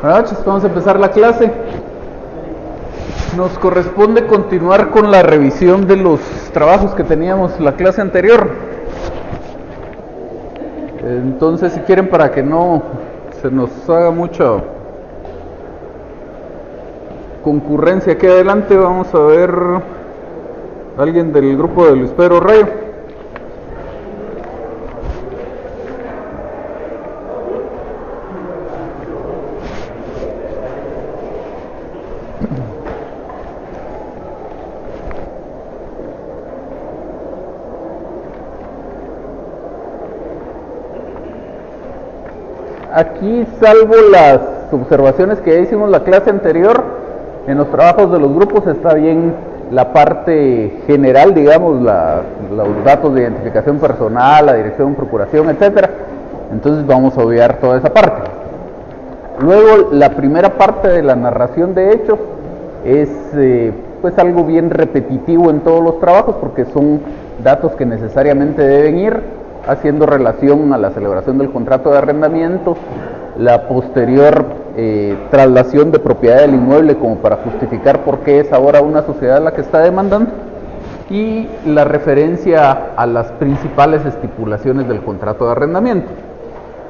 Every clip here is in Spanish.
Buenas noches, vamos a empezar la clase. Nos corresponde continuar con la revisión de los trabajos que teníamos la clase anterior. Entonces, si quieren, para que no se nos haga mucha concurrencia aquí adelante, vamos a ver a alguien del grupo de Luis Pedro Rayo. Aquí, salvo las observaciones que ya hicimos la clase anterior, en los trabajos de los grupos está bien la parte general, digamos, los datos de identificación personal, la dirección, procuración, etcétera. Entonces vamos a obviar toda esa parte. Luego, la primera parte de la narración de hechos es pues algo bien repetitivo en todos los trabajos, porque son datos que necesariamente deben ir haciendo relación a la celebración del contrato de arrendamiento, la posterior traslación de propiedad del inmueble como para justificar por qué es ahora una sociedad la que está demandando, y la referencia a las principales estipulaciones del contrato de arrendamiento.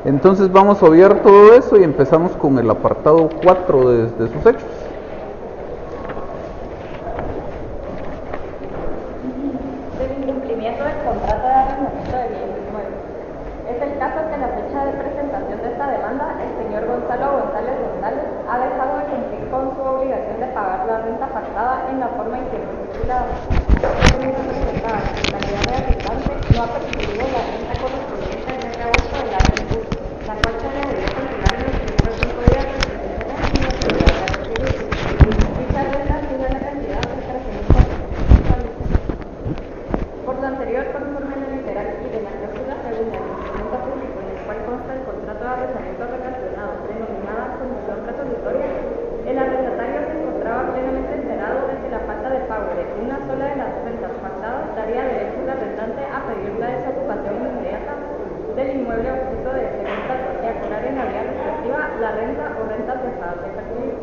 Entonces vamos a obviar todo eso y empezamos con el apartado 4 de sus hechos. En la forma en que fue estipulada. La calidad de habitante no ha percibido la renta correspondiente al mes de agosto del año en curso, la cual se le debió continuar en los primeros 5 días del presente mes sin necesidad de recibir. Dicha renta sigue la cantidad de 13.400. Por lo anterior, conforme a la literal y de la cláusula segunda del documento público en el cual consta el contrato de arrendamiento relacionado, denominada comisión resolutoria, el arrendatario se encontraba plenamente enterado de que la falta de pago de una sola de las rentas pactadas daría derecho al arrendante a pedir la desocupación inmediata del inmueble objeto de ese contrato y acordar en la vía respectiva la renta o rentas dejadas de percibir.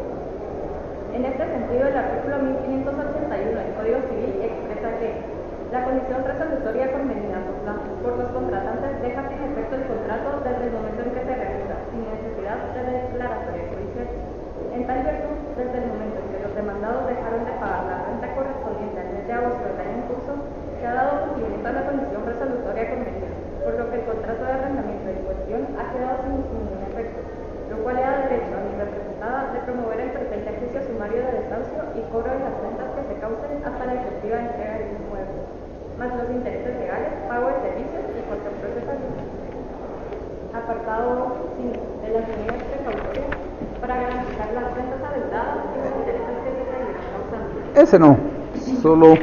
En este sentido, el artículo 1581 del Código Civil expresa que la condición resolutoria convenida por los contratantes deja sin efecto el contrato desde el momento en que se realiza, sin necesidad de declaratoria judicial. En tal virtud, desde el momento en que los demandados dejaron de pagar la renta correspondiente al mes de agosto del año en curso, se ha dado cumplimiento a la condición resolutoria convenida, por lo que el contrato de arrendamiento en cuestión ha quedado sin ningún efecto, lo cual le da derecho a mi representada de promover el presente juicio sumario de desahucio y cobro de las rentas que se causen hasta la efectiva entrega del inmueble, más los intereses legales, pago de servicios y cualquier procesario. Apartado 5 de las medidas precautorias para garantizar las rentas adeudadas y los intereses que se seguirán causando. Ese no, solo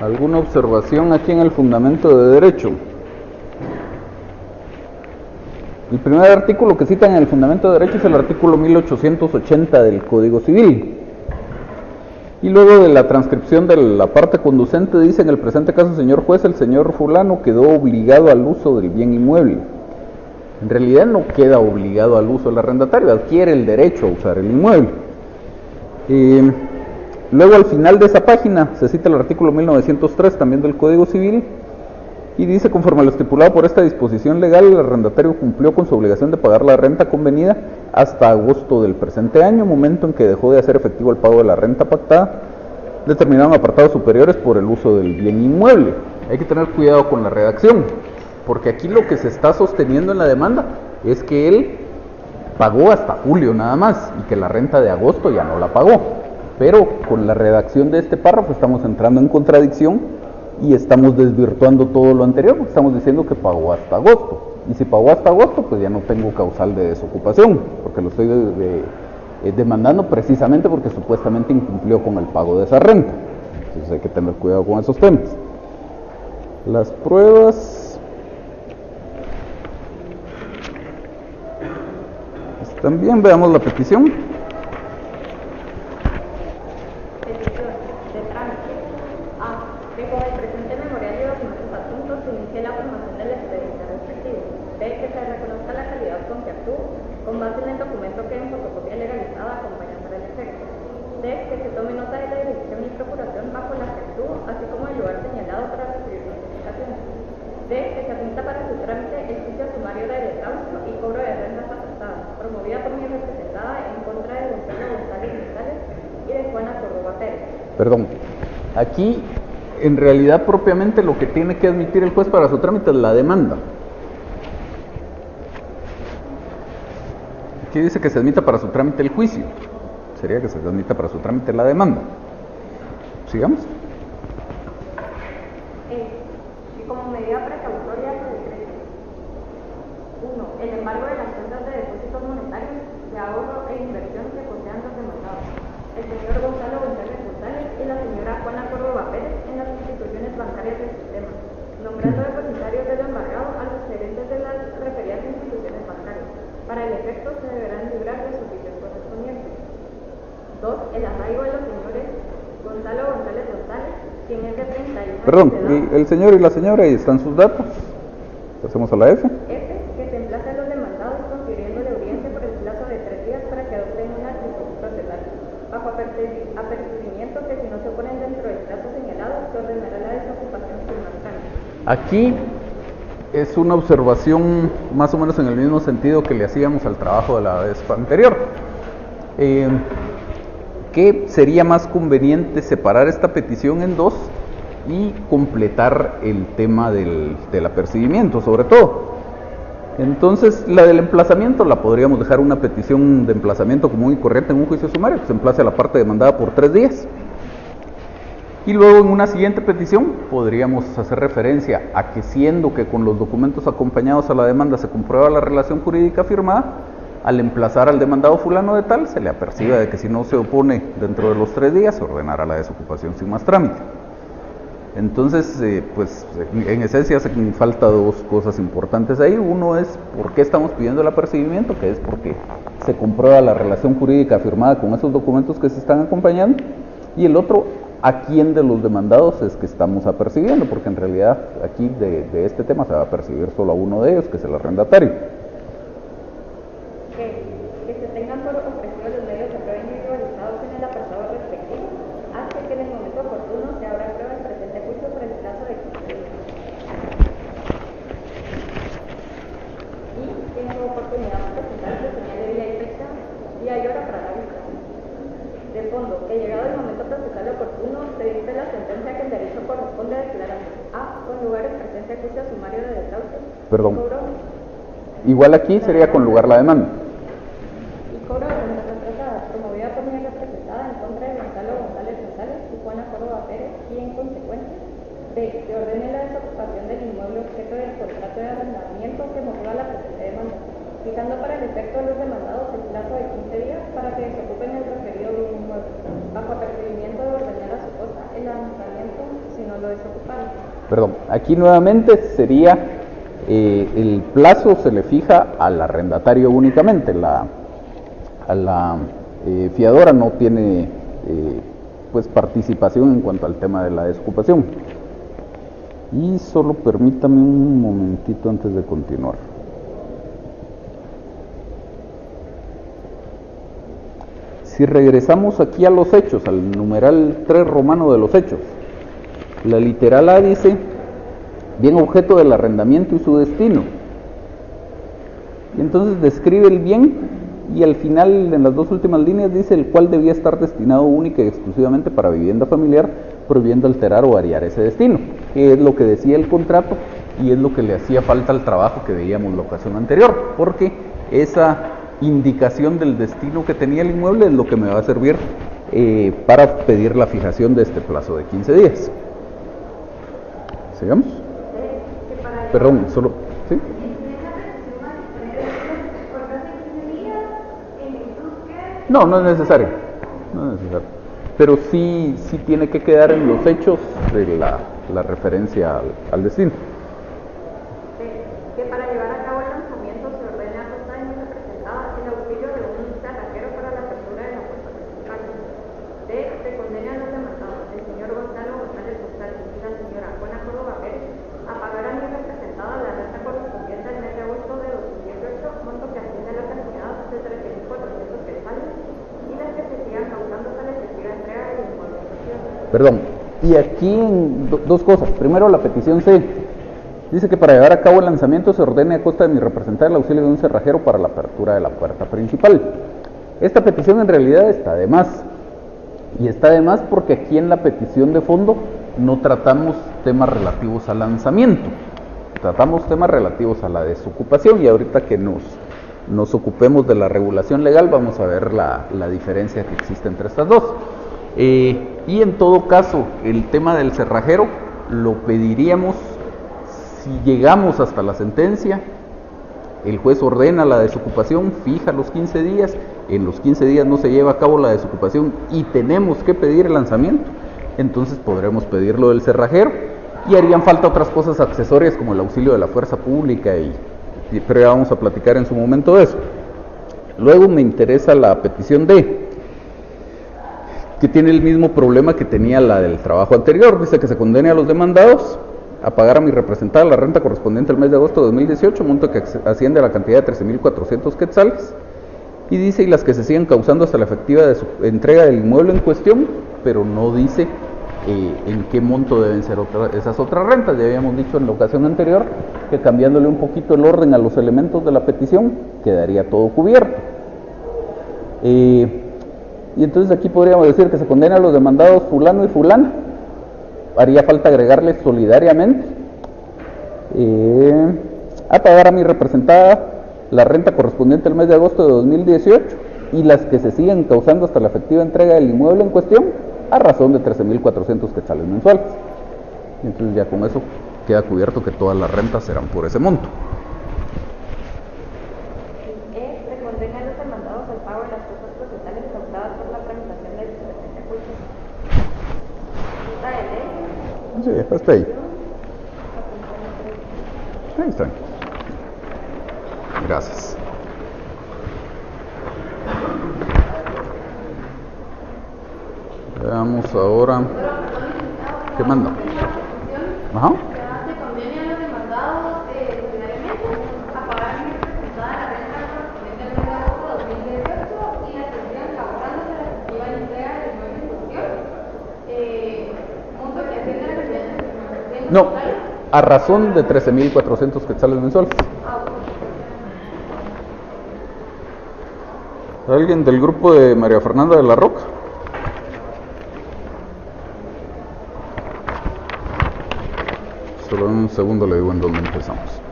alguna observación aquí en el fundamento de derecho. El primer artículo que citan en el fundamento de derecho es el artículo 1880 del Código Civil. Y luego de la transcripción de la parte conducente dice: en el presente caso, señor juez, el señor fulano quedó obligado al uso del bien inmueble. En realidad no queda obligado al uso del arrendatario, adquiere el derecho a usar el inmueble. Luego, al final de esa página se cita el artículo 1903 también del Código Civil y dice: conforme a lo estipulado por esta disposición legal, el arrendatario cumplió con su obligación de pagar la renta convenida hasta agosto del presente año, momento en que dejó de hacer efectivo el pago de la renta pactada, determinado en apartados superiores por el uso del bien inmueble. Hay que tener cuidado con la redacción, porque aquí lo que se está sosteniendo en la demanda es que él pagó hasta julio nada más y que la renta de agosto ya no la pagó. Pero con la redacción de este párrafo estamos entrando en contradicción y estamos desvirtuando todo lo anterior, porque estamos diciendo que pagó hasta agosto. Y si pagó hasta agosto, pues ya no tengo causal de desocupación, porque lo estoy demandando precisamente porque supuestamente incumplió con el pago de esa renta. Entonces hay que tener cuidado con esos temas. Las pruebas están bien, veamos la petición. Con base en el documento que D. Que se tome nota de la dirección y procuración bajo la que actuó, así como el lugar señalado para recibir notificaciones. D. Que se admita para su trámite el juicio sumario de desahucio y cobro de rentas atrasadas, promovida por mi representada en contra de Gonzalo González González y de Juana Córdoba Pérez. Perdón, aquí en realidad propiamente lo que tiene que admitir el juez para su trámite es la demanda. Aquí dice que se admita para su trámite el juicio. Sería que se admita para su trámite la demanda. Sigamos. Y como medida precautoria se decreta: 1. El embargo de las cuentas de depósitos monetarios, de ahorro e inversión que posean los demandados, el señor Gonzalo González González y la señora Juana Córdoba Pérez, en las instituciones bancarias del sistema, nombrando depositarios del embargado a los gerentes de las referidas instituciones bancarias. Para el efecto se deberán librar de sus oficios correspondientes. 2. El arraigo de los señores Gonzalo González González, quien es de 31 años. Perdón, el señor y la señora, ahí están sus datos. Pasemos a la F. F. Que se emplace a los demandados confiriéndole audiencia por el plazo de 3 días para que adopten una actitud procesal, bajo apercibimiento que si no se oponen dentro del plazo señalado, se ordenará la desocupación sin más trámite. Aquí es una observación más o menos en el mismo sentido que le hacíamos al trabajo de la vez anterior. Que sería más conveniente separar esta petición en dos y completar el tema del apercibimiento, sobre todo. Entonces, la del emplazamiento la podríamos dejar una petición de emplazamiento común y corriente en un juicio sumario, que se emplace a la parte demandada por 3 días. Y luego en una siguiente petición podríamos hacer referencia a que, siendo que con los documentos acompañados a la demanda se comprueba la relación jurídica firmada, al emplazar al demandado fulano de tal, se le apercibe de que si no se opone dentro de los 3 días, se ordenará la desocupación sin más trámite. Entonces, pues en esencia hacen falta dos cosas importantes ahí. Uno es por qué estamos pidiendo el apercibimiento, que es porque se comprueba la relación jurídica firmada con esos documentos que se están acompañando. Y el otro, a quién de los demandados es que estamos apercibiendo, porque en realidad aquí de este tema se va a percibir solo a uno de ellos, que es el arrendatario. Que se tengan por ofrecido los medios de prueba individualizados en el apartado respectivo, hasta que en el momento oportuno se abra prueba el presente juicio por el plazo de 15 días. Y tiene la oportunidad de presentar el señal de día y fecha, día y hora para la vista. De fondo, que llegado el momento procesal oportuno, se dicte la sentencia que en derecho corresponde a declarar a, con lugar en presente juicio sumario de desahucio. Perdón. Igual aquí sería con lugar la demanda. Y cobro de rentas atrasadas, promovida por mi representada en contra de Gonzalo González González y Juana Córdoba Pérez, y en consecuencia, B. Se ordene la desocupación del inmueble objeto del contrato de arrendamiento que motiva la presente demanda, fijando para el efecto de los demandados el plazo de 15 días para que desocupen el referido de un inmueble, bajo apercibimiento de ordenar a su costa el arrendamiento si no lo desocuparon. Perdón, aquí nuevamente sería el plazo se le fija al arrendatario únicamente, a la fiadora no tiene pues participación en cuanto al tema de la desocupación. Y solo permítame un momentito antes de continuar. Si regresamos aquí a los hechos, al numeral 3 romano de los hechos, la literal A dice: bien objeto del arrendamiento y su destino. Y entonces describe el bien y al final, en las dos últimas líneas, dice el cual debía estar destinado única y exclusivamente para vivienda familiar, prohibiendo alterar o variar ese destino, que es lo que decía el contrato y es lo que le hacía falta al trabajo que veíamos la ocasión anterior, porque esa indicación del destino que tenía el inmueble es lo que me va a servir para pedir la fijación de este plazo de 15 días. ¿Sigamos? Perdón, solo... ¿sí? No, no es necesario. No es necesario. Pero sí tiene que quedar en los hechos de la referencia al destino. Que para llevar a cabo el lanzamiento se ordene a costa de mi representada el auxilio de un cerrajero para la apertura de la puerta principal. D. Se condena a los demandados, el señor Gonzalo González González y la señora Juana Córdoba Pérez, a pagar a mi representada la renta correspondiente al mes de agosto de 2018, monto que asciende a la cantidad de 13.400 quetzales, y las que se sigan causando hasta el efectivo Perdón. Y aquí dos cosas. Primero, la petición C. Dice que para llevar a cabo el lanzamiento se ordene a costa de mi representante el auxilio de un cerrajero para la apertura de la puerta principal. Esta petición en realidad está de más. Y está de más porque aquí en la petición de fondo no tratamos temas relativos al lanzamiento. Tratamos temas relativos a la desocupación, y ahorita que nos ocupemos de la regulación legal vamos a ver la diferencia que existe entre estas dos. Y en todo caso, el tema del cerrajero lo pediríamos si llegamos hasta la sentencia. El juez ordena la desocupación, fija los 15 días, en los 15 días no se lleva a cabo la desocupación y tenemos que pedir el lanzamiento, entonces podremos pedirlo del cerrajero, y harían falta otras cosas accesorias como el auxilio de la fuerza pública, pero ya vamos a platicar en su momento de eso. Luego me interesa la petición D, que tiene el mismo problema que tenía la del trabajo anterior. Dice que se condene a los demandados a pagar a mi representada la renta correspondiente al mes de agosto de 2018, monto que asciende a la cantidad de 13.400 quetzales, y dice, y las que se sigan causando hasta la efectiva de su entrega del inmueble en cuestión, pero no dice en qué monto deben ser esas otras rentas. Ya habíamos dicho en la ocasión anterior que cambiándole un poquito el orden a los elementos de la petición, quedaría todo cubierto. Y entonces aquí podríamos decir que se condena a los demandados fulano y fulana. Haría falta agregarle solidariamente a pagar a mi representada la renta correspondiente al mes de agosto de 2018 y las que se siguen causando hasta la efectiva entrega del inmueble en cuestión, a razón de 13.400 quetzales mensuales. Entonces ya con eso queda cubierto que todas las rentas serán por ese monto. Se condena a los demandados al pago de las cosas procesales causadas por la tramitación del presente juicio. ¿Está de ley? Sí, está ahí. Ahí está. Gracias. Veamos ahora. ¿Qué manda? Ajá. Se condena a los demandados solidariamente a pagar a mi representada la renta correspondiente al mes de agosto de 2018 y la que sigan causándose la efectiva entrega del inmueble en cuestión. Monto que asciende a la cantidad de 13.400 No, a razón de 13.400 quetzales mensuales. ¿Alguien del grupo de María Fernanda de la Roca? Solo en un segundo le digo en dónde empezamos.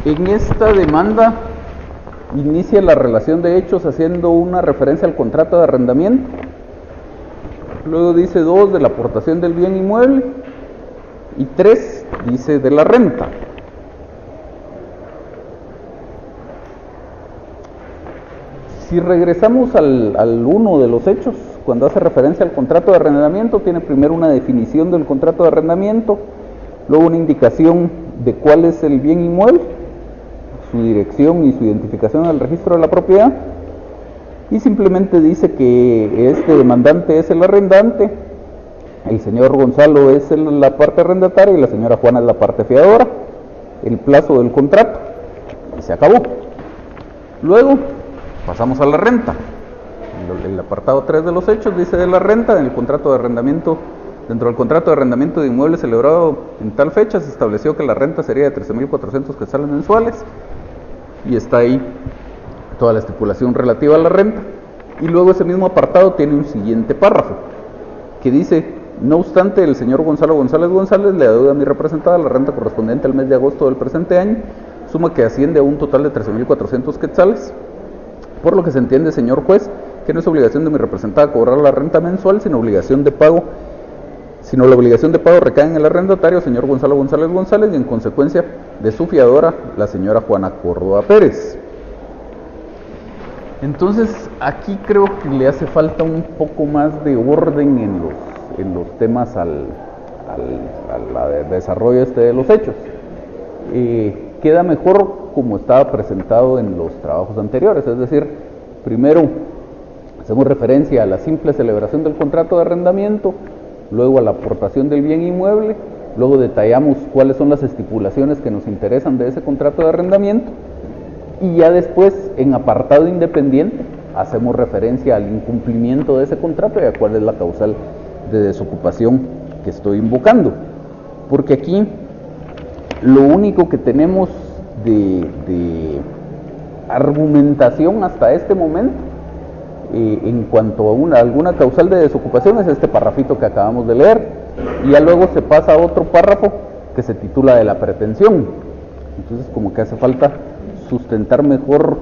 En esta demanda inicia la relación de hechos haciendo una referencia al contrato de arrendamiento. Luego dice 2 de la aportación del bien inmueble y 3 dice de la renta. Si regresamos al 1 de los hechos, cuando hace referencia al contrato de arrendamiento, tiene primero una definición del contrato de arrendamiento, luego una indicación de cuál es el bien inmueble, su dirección y su identificación al registro de la propiedad, y simplemente dice que este demandante es el arrendante, el señor Gonzalo es la parte arrendataria y la señora Juana es la parte fiadora, el plazo del contrato, y se acabó. Luego pasamos a la renta. El apartado 3 de los hechos dice de la renta. En el contrato de arrendamiento, dentro del contrato de arrendamiento de inmuebles celebrado en tal fecha, se estableció que la renta sería de 13.400 quetzales mensuales, y está ahí toda la estipulación relativa a la renta. Y luego ese mismo apartado tiene un siguiente párrafo que dice: no obstante, el señor Gonzalo González González le adeuda a mi representada la renta correspondiente al mes de agosto del presente año, suma que asciende a un total de 13.400 quetzales, por lo que se entiende, señor juez, que no es obligación de mi representada cobrar la renta mensual, sino la obligación de pago recae en el arrendatario, señor Gonzalo González González, y en consecuencia de su fiadora, la señora Juana Córdoba Pérez. Entonces, aquí creo que le hace falta un poco más de orden en los temas al desarrollo de los hechos. Queda mejor como estaba presentado en los trabajos anteriores, es decir, primero Hacemos referencia a la simple celebración del contrato de arrendamiento, luego a la aportación del bien inmueble, luego detallamos cuáles son las estipulaciones que nos interesan de ese contrato de arrendamiento y ya después, en apartado independiente, hacemos referencia al incumplimiento de ese contrato y a cuál es la causal de desocupación que estoy invocando. Porque aquí lo único que tenemos de argumentación hasta este momento en cuanto a alguna causal de desocupación es este parrafito que acabamos de leer, y ya luego se pasa a otro párrafo que se titula de la pretensión. Entonces como que hace falta sustentar mejor,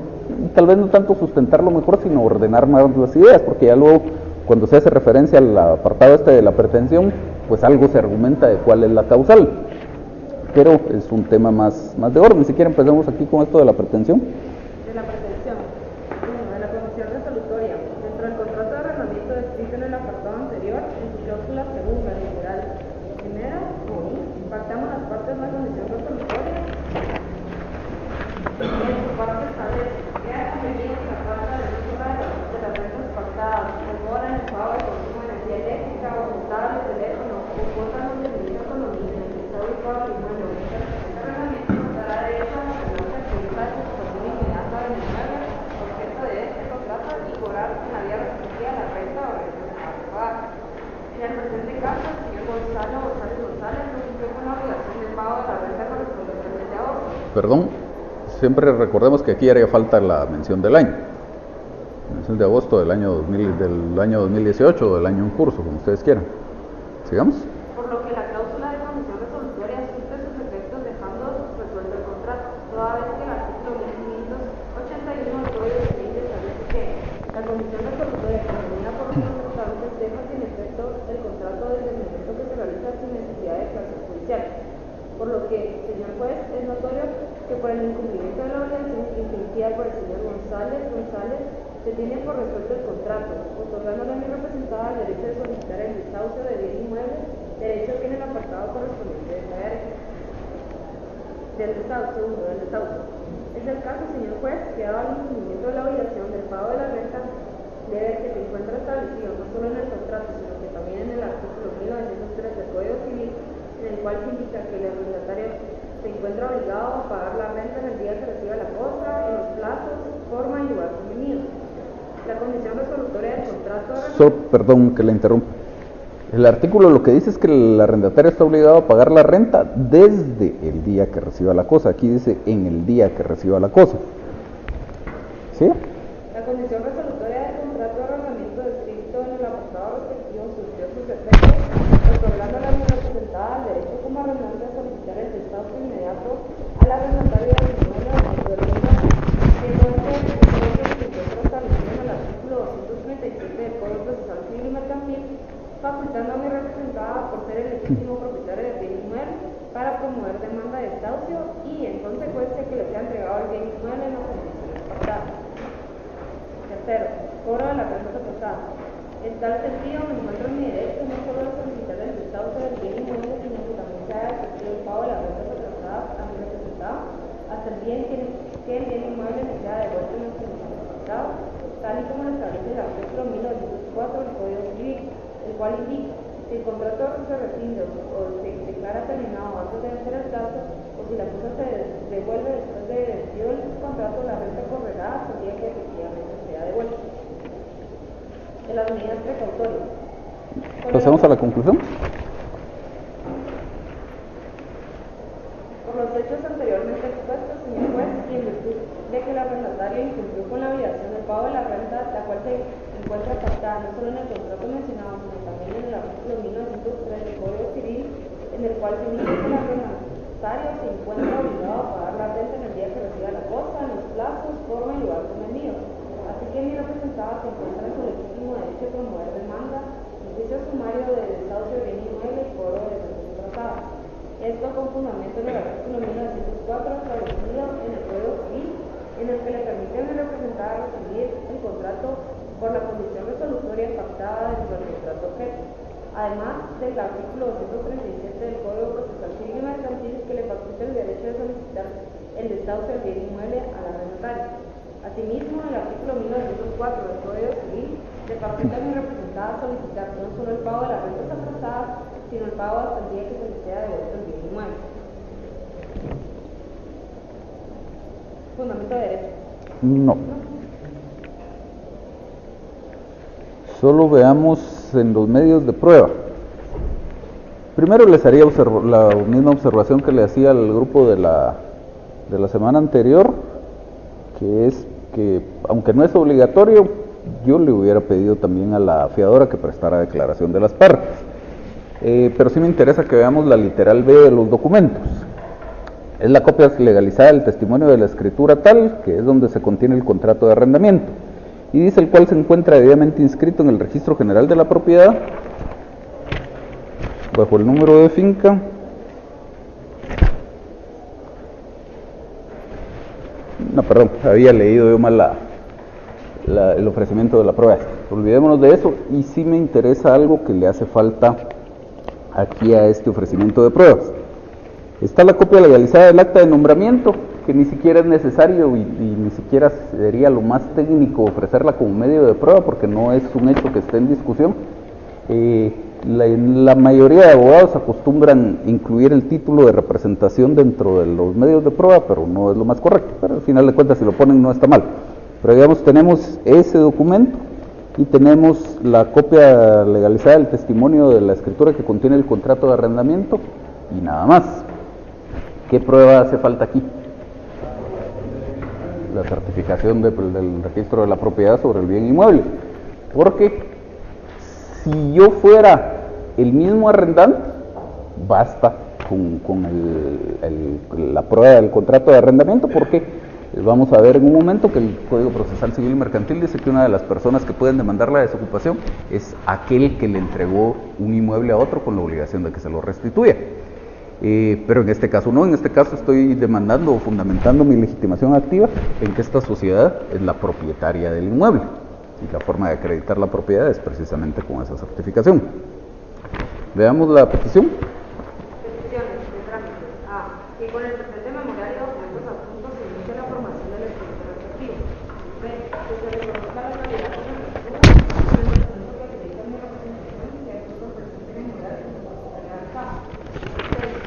tal vez no tanto sustentarlo mejor, sino ordenar más las ideas, porque ya luego cuando se hace referencia al apartado este de la pretensión, pues algo se argumenta de cuál es la causal, pero es un tema más de orden. Si quieren empezamos aquí con esto de la pretensión. De la pretensión. De la comisión resolutoria. Dentro del contrato de arrendamiento descrito en el apartado anterior, en su cláusula segunda, literal primera, pactamos las partes de la comisión resolutoria. En su parte establece que ha convenido que la falta de uso de las rentas pactadas mejoran el pago de consumo de energía eléctrica o cable, teléfono o cuotas de servicio con los niños que está ubicado en el inmueble. Este arrendamiento nos dará derecho a la ganancia que usa de ocupación inmediata del inmueble, objeto de este contrato, y cobrar en la vía respectiva la renta o renta de pagar. En el presente caso, el señor González no cumplió con la obligación de pago de la renta correspondiente al mes de agosto. Perdón, siempre recordemos que aquí haría falta la mención del año. Mención de agosto del año 2018 o del año en curso, como ustedes quieran. Sigamos. Por lo que la cláusula de comisión resolutoria surte sus efectos dejando resuelto el contrato, toda vez que el artículo 1581 del Código Civil establece que la comisión resolutoria convenida por los responsables deja sin efecto el contrato desde el momento que se realiza sin necesidad de declaración judicial. Por lo que, señor juez, es notorio que por el incumplimiento de la obligación infringida por el señor González, se tiene por resuelto el contrato, otorgándole a mi representada el derecho de solicitar el desahucio de bien inmueble, derecho que en el apartado correspondiente del desahucio. Es el caso, señor juez, que dado el incumplimiento de la obligación del pago de la renta, debe que se encuentra establecido no solo en el contrato, sino que también en el artículo 1903 del Código Civil, en el cual se indica que el arrendatario se encuentra obligado a pagar la renta en el día que reciba la cosa, en los plazos, forma y lugar convenido. La comisión resolutoria del contrato... Perdón que le interrumpa. El artículo lo que dice es que el arrendatario está obligado a pagar la renta desde el día que reciba la cosa. Aquí dice en el día que reciba la cosa. ¿Sí? La comisión resolutoria del contrato de arrendamiento descrito en el apartado respectivo surgió sus efectos, otorgando a la representada el derecho como arrendante a solicitar el desahucio inmediato al arrendatario del inmueble de vivienda que no es el que se encuentra establecido en el artículo 237 del Código Procesal Civil y Mercantil, facultando a mi representada por ser el legítimo propietario del bien inmueble para promover demanda de desahucio y, en consecuencia, que le sea entregado el bien inmueble en las condiciones pactadas. Tercero, cobro de la renta soportada. En tal sentido, me encuentro en mi derecho no solo de solicitar el desahucio del bien inmueble, sino que también se haya efectivo el pago de la renta soportada a mi representado, hasta el bien que el bien inmueble me sea devuelto en las condiciones pactadas, tal y como lo establece el artículo 1904 del Código Civil, el cual indica si el contrato se rescinde o se declara terminado antes de vencer el plazo, o si la cosa se devuelve después de vencido el contrato, la renta correrá hasta el día que efectivamente sea devuelta. De las medidas precautorias. Pasamos a la conclusión. Por los hechos anteriormente expuestos, señor juez, y en virtud de que el arrendatario incumplió con la obligación del pago de la renta, la cual se encuentra pactada no solo en el contrato mencionado, sino también en el artículo 1903 del Código Civil, en el cual se indica que el arrendatario se encuentra obligado a pagar la renta en el día que reciba la cosa, en los plazos, forma y lugar convenido. Así que mi representada se encuentra en su legítimo derecho de promover demanda, en juicio sumario de desahucio de bien inmueble y cobro de detención trazada. Esto con fundamento en el artículo 1904 establecido en el Código Civil, en el que le permite a mi representada recibir el contrato por la condición resolutoria pactada dentro del contrato objeto, además del artículo 237 del Código Procesal Civil y Mercantil, que le faculta el derecho de solicitar el desahucio del bien inmueble al arrendatario. Asimismo, el artículo 1904 del Código Civil Departamento de mi representada solicitar no solo el pago de las rentas atrasadas, sino el pago hasta el día que se les sea devuelto el bien inmueble. Fundamento de derecho. No. Solo veamos en los medios de prueba. Primero les haría la misma observación que le hacía al grupo de la semana anterior, que es que, aunque no es obligatorio, yo le hubiera pedido también a la fiadora que prestara declaración de las partes. Pero sí me interesa que veamos la literal B de los documentos. Es la copia legalizada del testimonio de la escritura tal, que es donde se contiene el contrato de arrendamiento, y dice el cual se encuentra debidamente inscrito en el registro general de la propiedad, bajo el número de finca, no, perdón, había leído yo mal el ofrecimiento de la prueba. Olvidémonos de eso, y sí me interesa algo que le hace falta aquí a este ofrecimiento de pruebas. Está la copia legalizada del acta de nombramiento, que ni siquiera es necesario y ni siquiera sería lo más técnico ofrecerla como medio de prueba, porque no es un hecho que esté en discusión. La mayoría de abogados acostumbran incluir el título de representación dentro de los medios de prueba, pero no es lo más correcto. Pero al final de cuentas, si lo ponen, no está mal. Pero digamos, tenemos ese documento y tenemos la copia legalizada del testimonio de la escritura que contiene el contrato de arrendamiento y nada más. ¿Qué prueba hace falta aquí? La certificación del registro de la propiedad sobre el bien inmueble. Porque si yo fuera el mismo arrendante, basta con la prueba del contrato de arrendamiento, porque vamos a ver en un momento que el Código Procesal Civil y Mercantil dice que una de las personas que pueden demandar la desocupación es aquel que le entregó un inmueble a otro con la obligación de que se lo restituya. Pero en este caso no, en este caso estoy demandando o fundamentando mi legitimación activa en que esta sociedad es la propietaria del inmueble, y la forma de acreditar la propiedad es precisamente con esa certificación. Veamos la petición. Peticiones de trámite. A. Que con el presente memorial y documentos adjuntos se inicie la formación del expediente respectivo. B. Que se reconozca la calidad de la escritura con el documento que acredita mi representación y que adjunto el presente memorial como secretaria del caso.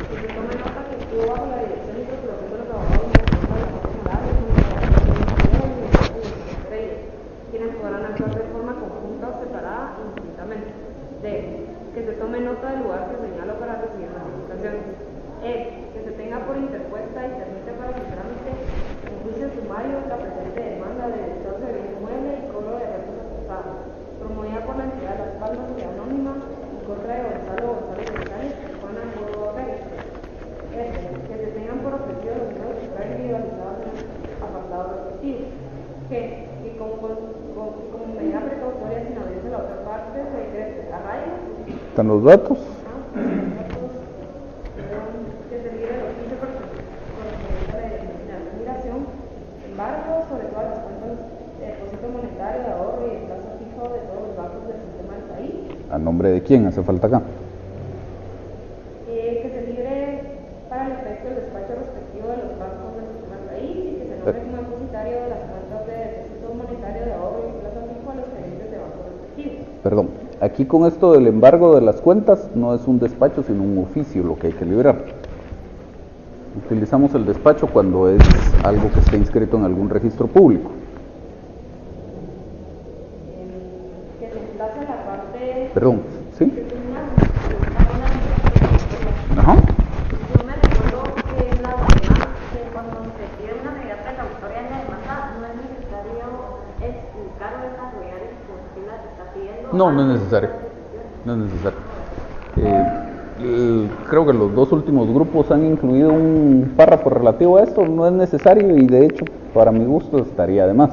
Que se tome nota que estuvo bajo la dirección y procuración de los abogados de la Corte Moral y quienes podrán actuar de forma conjunta o separada indistintamente. D. Que se tome nota del lugar que señalo para recibir notificaciones. E. Que se tenga por interpuesta y permite para su trámite en juicio sumario la presente demanda de destrozos de bien inmueble y cobro de rentas atrasadas, promovida por la entidad de Las Palmas y anónima en contra de Gonzalo González y Juana Gordo Reyes. F. Que se tengan por objetivo los medios que traen individualizados en el apartado respectivo. G. Que como medida precautoria sin abrirse la otra parte se ingrese arraigo. ¿Están los datos? Que se libre los 15% correspondientes a la admiración, embargo sobre todas las cuentas de depósito monetario, de ahorro y de plazo fijo de todos los bancos del sistema del país. ¿A nombre de quién hace falta acá? Que se libre para el efecto el despacho respectivo de los bancos del sistema del país y que se nombre como depositario de las cuentas de depósito monetario, de ahorro y plazo fijo a los gerentes de bancos respectivos. Perdón, aquí con esto del embargo de las cuentas no es un despacho sino un oficio lo que hay que liberar. Utilizamos el despacho cuando es algo que esté inscrito en algún registro público. Que se emplace la parte... Perdón, ¿sí? Ajá. Yo me recuerdo que la demanda, que cuando se pide una medida precautoria en la demanda, no es necesario explicar o desarrollar el por qué la está pidiendo. No, no es necesario. No es necesario. Creo que los dos últimos grupos han incluido un párrafo relativo a esto. No es necesario y de hecho, para mi gusto, estaría de más.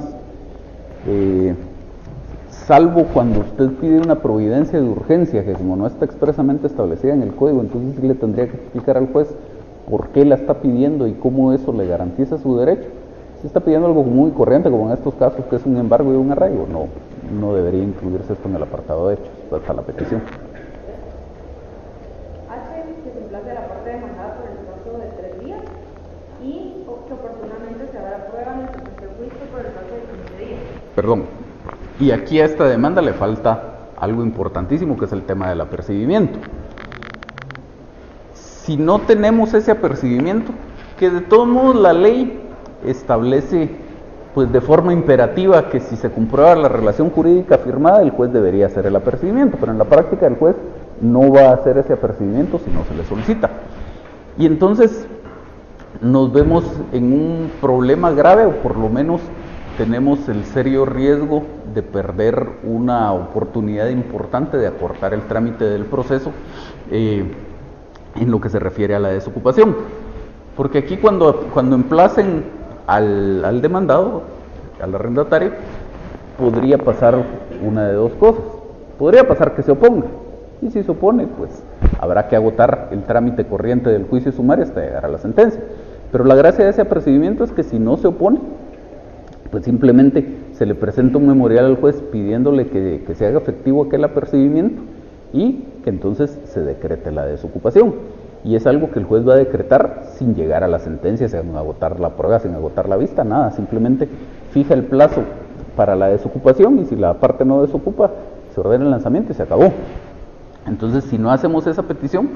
Salvo cuando usted pide una providencia de urgencia, que como no está expresamente establecida en el código, entonces sí le tendría que explicar al juez por qué la está pidiendo y cómo eso le garantiza su derecho. Si está pidiendo algo muy corriente, como en estos casos, que es un embargo y un arraigo, no debería incluirse esto en el apartado de hechos, hasta la petición. H, que se emplace la parte demandada por el plazo de 3 días y que oportunamente se haga prueba en el presente juicio por el plazo de 15 días. Perdón, Y aquí a esta demanda le falta algo importantísimo, que es el tema del apercibimiento. Si no tenemos ese apercibimiento, que de todos modos la ley establece pues de forma imperativa que si se comprueba la relación jurídica firmada, el juez debería hacer el apercibimiento, pero en la práctica el juez no va a hacer ese apercibimiento si no se le solicita. Y entonces nos vemos en un problema grave, o por lo menos tenemos el serio riesgo de perder una oportunidad importante de acortar el trámite del proceso en lo que se refiere a la desocupación. Porque aquí cuando emplacen al demandado, al arrendatario, podría pasar una de dos cosas. Podría pasar que se oponga, y si se opone, pues habrá que agotar el trámite corriente del juicio sumario hasta llegar a la sentencia. Pero la gracia de ese apercibimiento es que si no se opone, pues simplemente se le presenta un memorial al juez pidiéndole que se haga efectivo aquel apercibimiento y que entonces se decrete la desocupación. Y es algo que el juez va a decretar sin llegar a la sentencia, sin agotar la prueba, sin agotar la vista, nada. Simplemente fija el plazo para la desocupación y si la parte no desocupa, se ordena el lanzamiento y se acabó. Entonces, si no hacemos esa petición,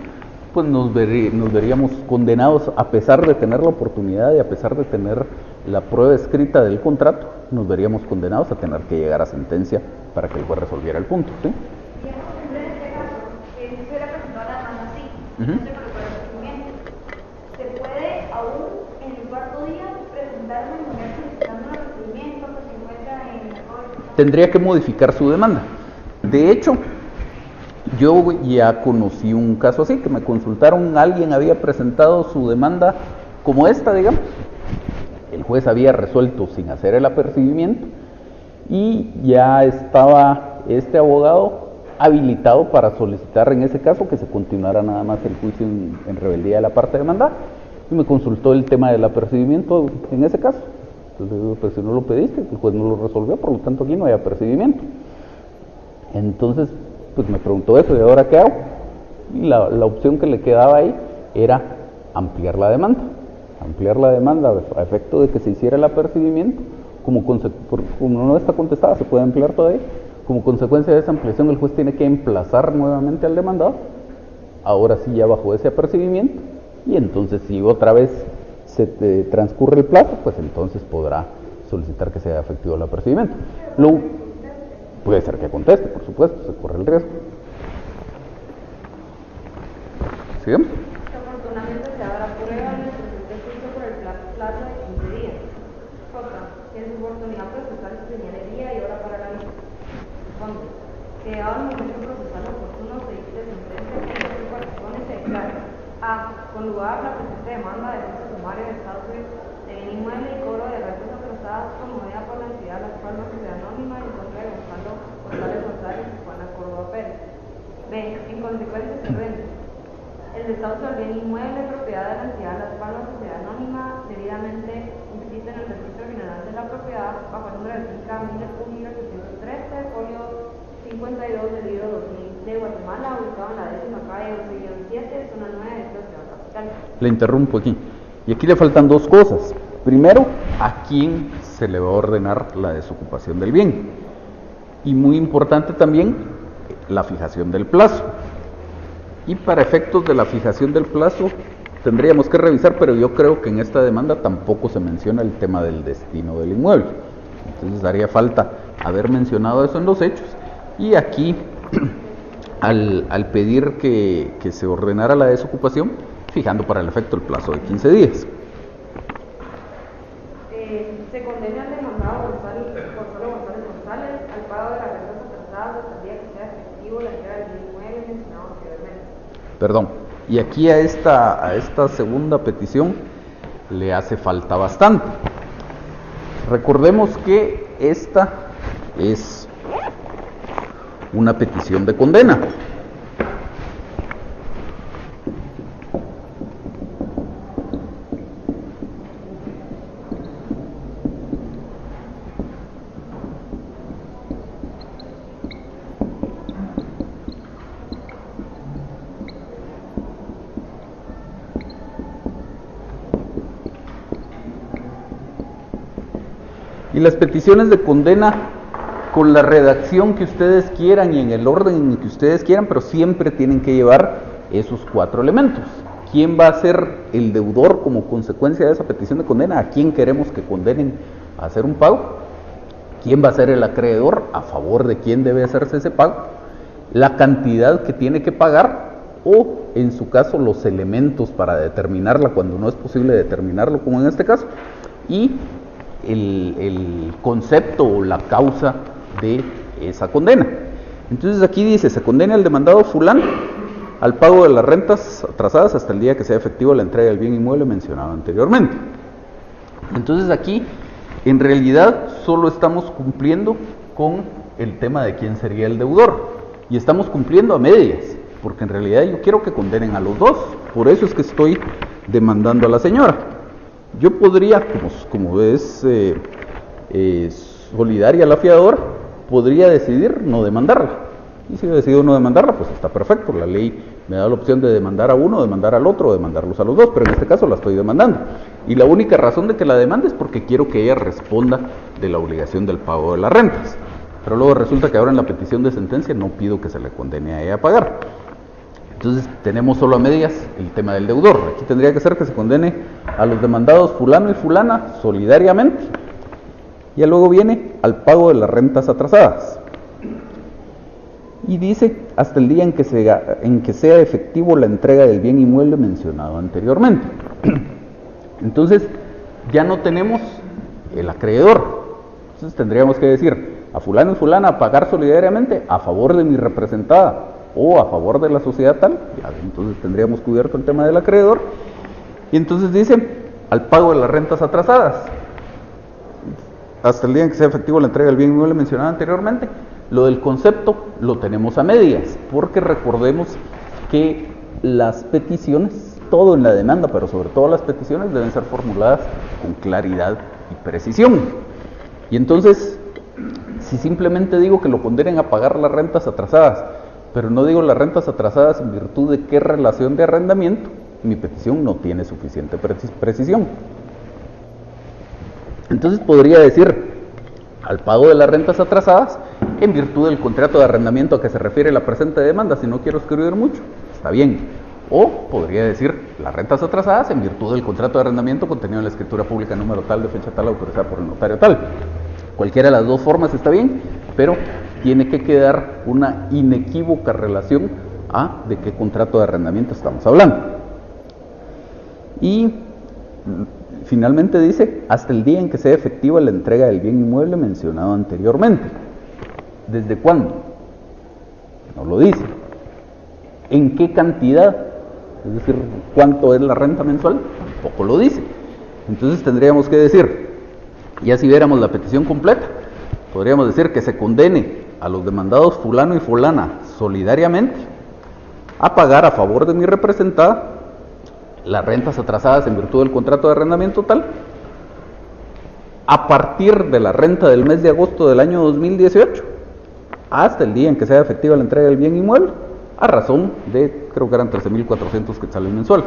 pues nos veríamos condenados, a pesar de tener la oportunidad y a pesar de tener la prueba escrita del contrato, nos veríamos condenados a tener que llegar a sentencia para que el juez resolviera el punto, ¿sí? Y en este caso, si se hubiera presentado la demanda así, ¿se puede aún en el cuarto día presentar una memorial solicitando el requerimiento que se encuentra en el código? Tendría que modificar su demanda. De hecho, yo ya conocí un caso así, que me consultaron, alguien había presentado su demanda como esta, digamos. El juez había resuelto sin hacer el apercibimiento y ya estaba este abogado habilitado para solicitar en ese caso que se continuara nada más el juicio en rebeldía de la parte demandada, y me consultó el tema del apercibimiento en ese caso. Entonces le digo, pues si no lo pediste, el juez no lo resolvió, por lo tanto aquí no hay apercibimiento. Entonces pues me preguntó eso, ¿y ahora qué hago? Y la opción que le quedaba ahí era ampliar la demanda a efecto de que se hiciera el apercibimiento. Como no está contestada, se puede ampliar todavía. Como consecuencia de esa ampliación, el juez tiene que emplazar nuevamente al demandado, ahora sí ya bajo ese apercibimiento, y entonces si otra vez se transcurre el plazo, pues entonces podrá solicitar que sea efectivo el apercibimiento. Puede ser que conteste, por supuesto, se corre el riesgo. ¿Sigamos? Afortunadamente se habrá prueba en el presente juicio por el plazo de 15 días. Otra, que en su oportunidad procesal se señalaría y hora para la misma. Fondo, que dado el momento procesal oportuno se dicte sentencia que se corresponde se declara a. Con lugar la presente demanda de juicio sumario de Estados Unidos de bien inmueble y cobro de rentas atrasadas promovida por la entidad Las Palmas Sociedad Anónima en contra de González González y Juana Córdoba Pérez. B. En consecuencia se renta el desahucio del bien inmueble propiedad de la entidad Las Palmas Sociedad Anónima debidamente inscrito en el registro general de la propiedad bajo el número de finca 1813, folio 52 del libro 2000 de Guatemala, ubicado en la 10ª calle 11-7, zona 9 de esta ciudad capital. Le interrumpo aquí. Y aquí le faltan dos cosas. Primero, ¿a quién se le va a ordenar la desocupación del bien? Y muy importante también, la fijación del plazo. Y para efectos de la fijación del plazo, tendríamos que revisar, pero yo creo que en esta demanda tampoco se menciona el tema del destino del inmueble. Entonces haría falta haber mencionado eso en los hechos. Y aquí, al pedir que se ordenara la desocupación, fijando para el efecto el plazo de 15 días. Se condena al demandado González González al pago de las rentas atrasadas hasta el día que sea efectivo la entrega del bien inmueble mencionado anteriormente. Perdón, y aquí a esta segunda petición le hace falta bastante. Recordemos que esta es una petición de condena. Y las peticiones de condena con la redacción que ustedes quieran y en el orden en que ustedes quieran, pero siempre tienen que llevar esos 4 elementos. ¿Quién va a ser el deudor como consecuencia de esa petición de condena? ¿A quién queremos que condenen a hacer un pago? ¿Quién va a ser el acreedor? ¿A favor de quién debe hacerse ese pago? La cantidad que tiene que pagar, o en su caso los elementos para determinarla cuando no es posible determinarlo, como en este caso, y el concepto o la causa de esa condena. Entonces aquí dice: se condena al demandado fulano al pago de las rentas atrasadas hasta el día que sea efectiva la entrega del bien inmueble mencionado anteriormente. Entonces aquí en realidad solo estamos cumpliendo con el tema de quién sería el deudor, y estamos cumpliendo a medias, porque en realidad yo quiero que condenen a los dos. Por eso es que estoy demandando a la señora. Yo podría, como es solidaria la fiadora, podría decidir no demandarla. Y si yo decido no demandarla, pues está perfecto. La ley me da la opción de demandar a uno, demandar al otro, o demandarlos a los dos, pero en este caso la estoy demandando. Y la única razón de que la demande es porque quiero que ella responda de la obligación del pago de las rentas. Pero luego resulta que ahora en la petición de sentencia no pido que se le condene a ella a pagar. Entonces tenemos solo a medias el tema del deudor. Aquí tendría que ser que se condene a los demandados fulano y fulana solidariamente. Y luego viene al pago de las rentas atrasadas. Y dice: hasta el día en que sea efectivo la entrega del bien inmueble mencionado anteriormente. Entonces ya no tenemos el acreedor. Entonces tendríamos que decir a fulano y fulana a pagar solidariamente a favor de mi representada o a favor de la sociedad tal. Ya, entonces tendríamos cubierto el tema del acreedor. Y entonces dice al pago de las rentas atrasadas hasta el día en que sea efectivo la entrega del bien inmueble mencionado anteriormente. Lo del concepto lo tenemos a medias, porque recordemos que las peticiones, todo en la demanda, pero sobre todo las peticiones, deben ser formuladas con claridad y precisión. Y entonces, si simplemente digo que lo condenen a pagar las rentas atrasadas, pero no digo las rentas atrasadas en virtud de qué relación de arrendamiento, mi petición no tiene suficiente precisión. Entonces podría decir al pago de las rentas atrasadas en virtud del contrato de arrendamiento a que se refiere la presente demanda. Si no quiero escribir mucho, está bien. O podría decir las rentas atrasadas en virtud del contrato de arrendamiento contenido en la escritura pública número tal de fecha tal autorizada por el notario tal. Cualquiera de las dos formas está bien, pero tiene que quedar una inequívoca relación a de qué contrato de arrendamiento estamos hablando. Y finalmente dice hasta el día en que sea efectiva la entrega del bien inmueble mencionado anteriormente. ¿Desde cuándo? No lo dice. ¿En qué cantidad? Es decir, ¿cuánto es la renta mensual? Tampoco lo dice. Entonces tendríamos que decir, ya si viéramos la petición completa, podríamos decir que se condene a los demandados fulano y fulana solidariamente a pagar a favor de mi representada las rentas atrasadas en virtud del contrato de arrendamiento tal, a partir de la renta del mes de agosto del año 2018, hasta el día en que sea efectiva la entrega del bien inmueble, a razón de, creo que eran 13,400 quetzales mensuales.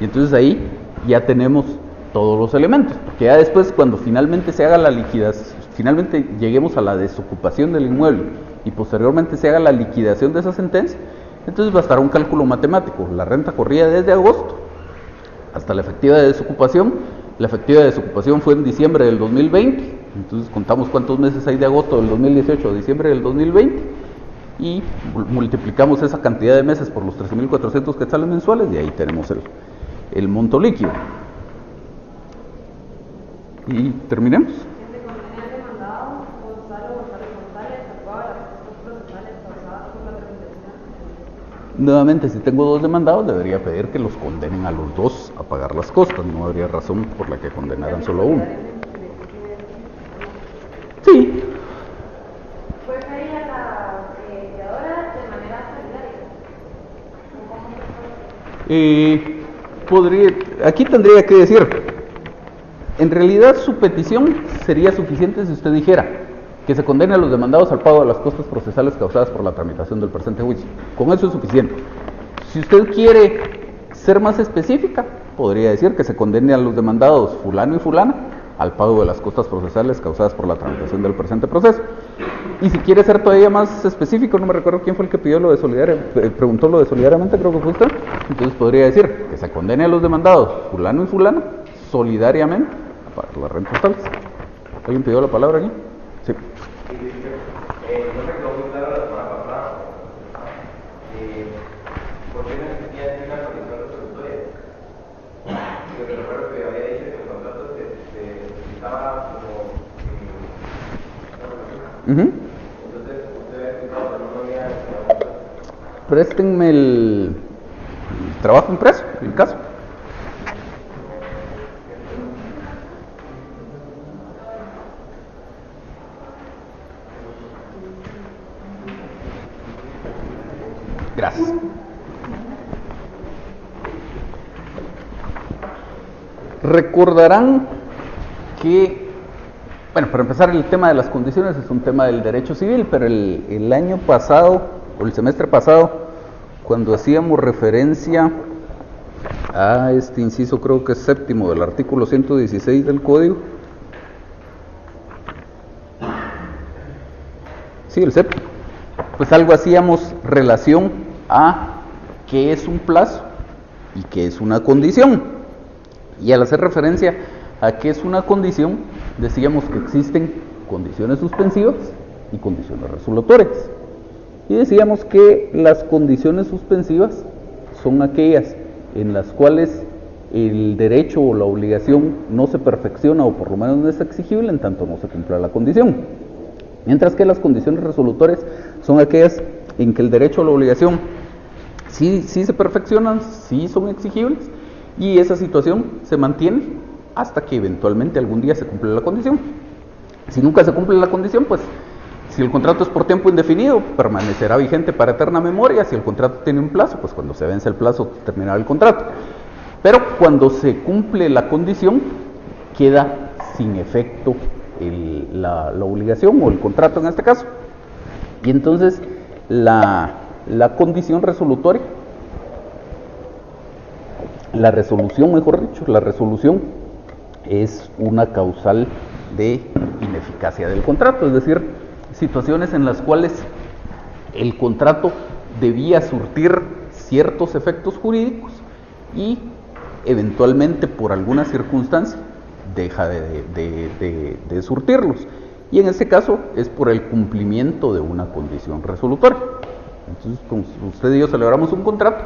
Y entonces ahí ya tenemos todos los elementos, porque ya después, cuando finalmente se haga la liquidación, finalmente lleguemos a la desocupación del inmueble y posteriormente se haga la liquidación de esa sentencia, entonces bastará un cálculo matemático. La renta corría desde agosto hasta la efectiva de desocupación. La efectiva de desocupación fue en diciembre del 2020, entonces contamos cuántos meses hay de agosto del 2018 a diciembre del 2020 y multiplicamos esa cantidad de meses por los 13,400 quetzales mensuales y ahí tenemos el monto líquido. Y terminemos. Nuevamente, si tengo dos demandados, debería pedir que los condenen a los dos a pagar las costas. No habría razón por la que condenaran solo a uno. Sí. ¿Puede pedir a la fiadora de manera solidaria? Aquí tendría que decir, en realidad su petición sería suficiente si usted dijera que se condene a los demandados al pago de las costas procesales causadas por la tramitación del presente juicio. Con eso es suficiente. Si usted quiere ser más específica, podría decir que se condene a los demandados fulano y fulana al pago de las costas procesales causadas por la tramitación del presente proceso. Y si quiere ser todavía más específico, no me recuerdo quién fue el que pidió lo de preguntó lo de solidariamente, creo que fue usted. Entonces podría decir que se condene a los demandados, fulano y fulano, solidariamente, a pagar las rentas totales. ¿Alguien pidió la palabra aquí? Sí. No me quedó muy claro la semana pasada. ¿Por qué necesitía decir una condición resolutoria? Yo recuerdo que había dicho que el contrato se utilizaba como Entonces, usted había explicado que no había... Préstenme el trabajo impreso, el caso. Gracias. Recordarán que, bueno, para empezar, el tema de las condiciones es un tema del derecho civil, pero el año pasado, o el semestre pasado, cuando hacíamos referencia a este inciso, creo que es séptimo del artículo 116 del Código, sí, el séptimo, pues algo hacíamos relación a qué es un plazo y qué es una condición. Y al hacer referencia a qué es una condición, decíamos que existen condiciones suspensivas y condiciones resolutorias. Y decíamos que las condiciones suspensivas son aquellas en las cuales el derecho o la obligación no se perfecciona o por lo menos no es exigible en tanto no se cumpla la condición. Mientras que las condiciones resolutorias son aquellas en que el derecho o la obligación sí se perfeccionan, sí son exigibles, y esa situación se mantiene hasta que eventualmente algún día se cumple la condición. Si nunca se cumple la condición, pues si el contrato es por tiempo indefinido, permanecerá vigente para eterna memoria. Si el contrato tiene un plazo, pues cuando se vence el plazo terminará el contrato. Pero cuando se cumple la condición, queda sin efecto la obligación o el contrato en este caso. Y entonces la condición resolutoria, la resolución, mejor dicho, la resolución es una causal de ineficacia del contrato, es decir, situaciones en las cuales el contrato debía surtir ciertos efectos jurídicos y eventualmente por alguna circunstancia deja de surtirlos. Y en este caso es por el cumplimiento de una condición resolutoria. Entonces, como usted y yo celebramos un contrato,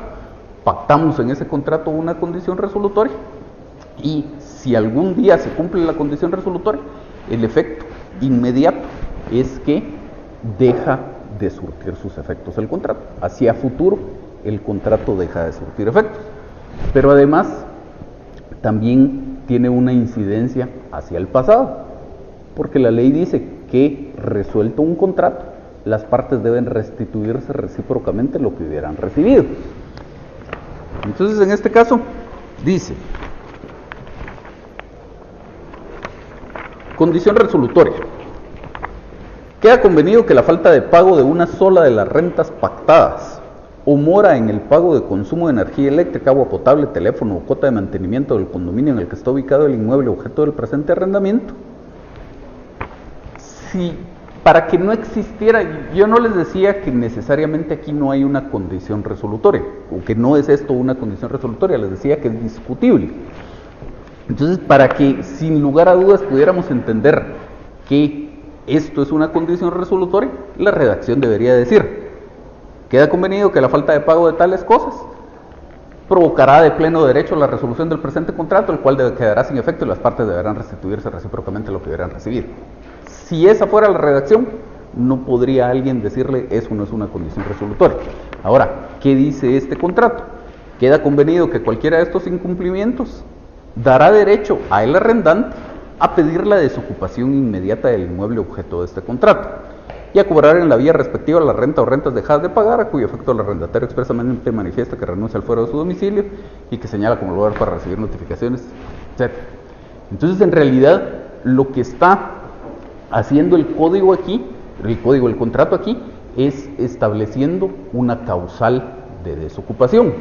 pactamos en ese contrato una condición resolutoria y si algún día se cumple la condición resolutoria, el efecto inmediato es que deja de surtir sus efectos el contrato. Hacia futuro el contrato deja de surtir efectos, pero además también tiene una incidencia hacia el pasado, porque la ley dice que resuelto un contrato, las partes deben restituirse recíprocamente lo que hubieran recibido. Entonces, en este caso, dice, condición resolutoria. Queda convenido que la falta de pago de una sola de las rentas pactadas o mora en el pago de consumo de energía eléctrica, agua potable, teléfono o cuota de mantenimiento del condominio en el que está ubicado el inmueble objeto del presente arrendamiento. Si para que no existiera, yo no les decía que necesariamente aquí no hay una condición resolutoria, o que no es esto una condición resolutoria, les decía que es discutible. Entonces, para que sin lugar a dudas pudiéramos entender que esto es una condición resolutoria, la redacción debería decir, queda convenido que la falta de pago de tales cosas provocará de pleno derecho la resolución del presente contrato, el cual quedará sin efecto y las partes deberán restituirse recíprocamente lo que hubieran recibido. Si esa fuera la redacción, no podría alguien decirle eso no es una condición resolutoria. Ahora, ¿qué dice este contrato? Queda convenido que cualquiera de estos incumplimientos dará derecho a el arrendante a pedir la desocupación inmediata del inmueble objeto de este contrato y a cobrar en la vía respectiva la renta o rentas dejadas de pagar, a cuyo efecto el arrendatario expresamente manifiesta que renuncia al fuero de su domicilio y que señala como lugar para recibir notificaciones, etc. Entonces, en realidad, lo que está haciendo el código aquí, el contrato aquí, es estableciendo una causal de desocupación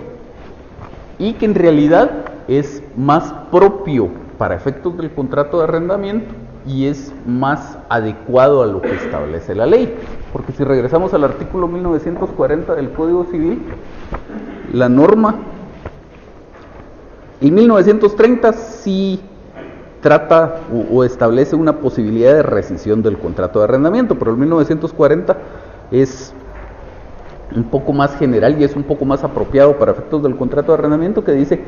y que en realidad es más propio para efectos del contrato de arrendamiento y es más adecuado a lo que establece la ley. Porque si regresamos al artículo 1940 del Código Civil, la norma en 1930 sí trata o establece una posibilidad de rescisión del contrato de arrendamiento, pero el 1940 es un poco más general y es un poco más apropiado para efectos del contrato de arrendamiento, que dice: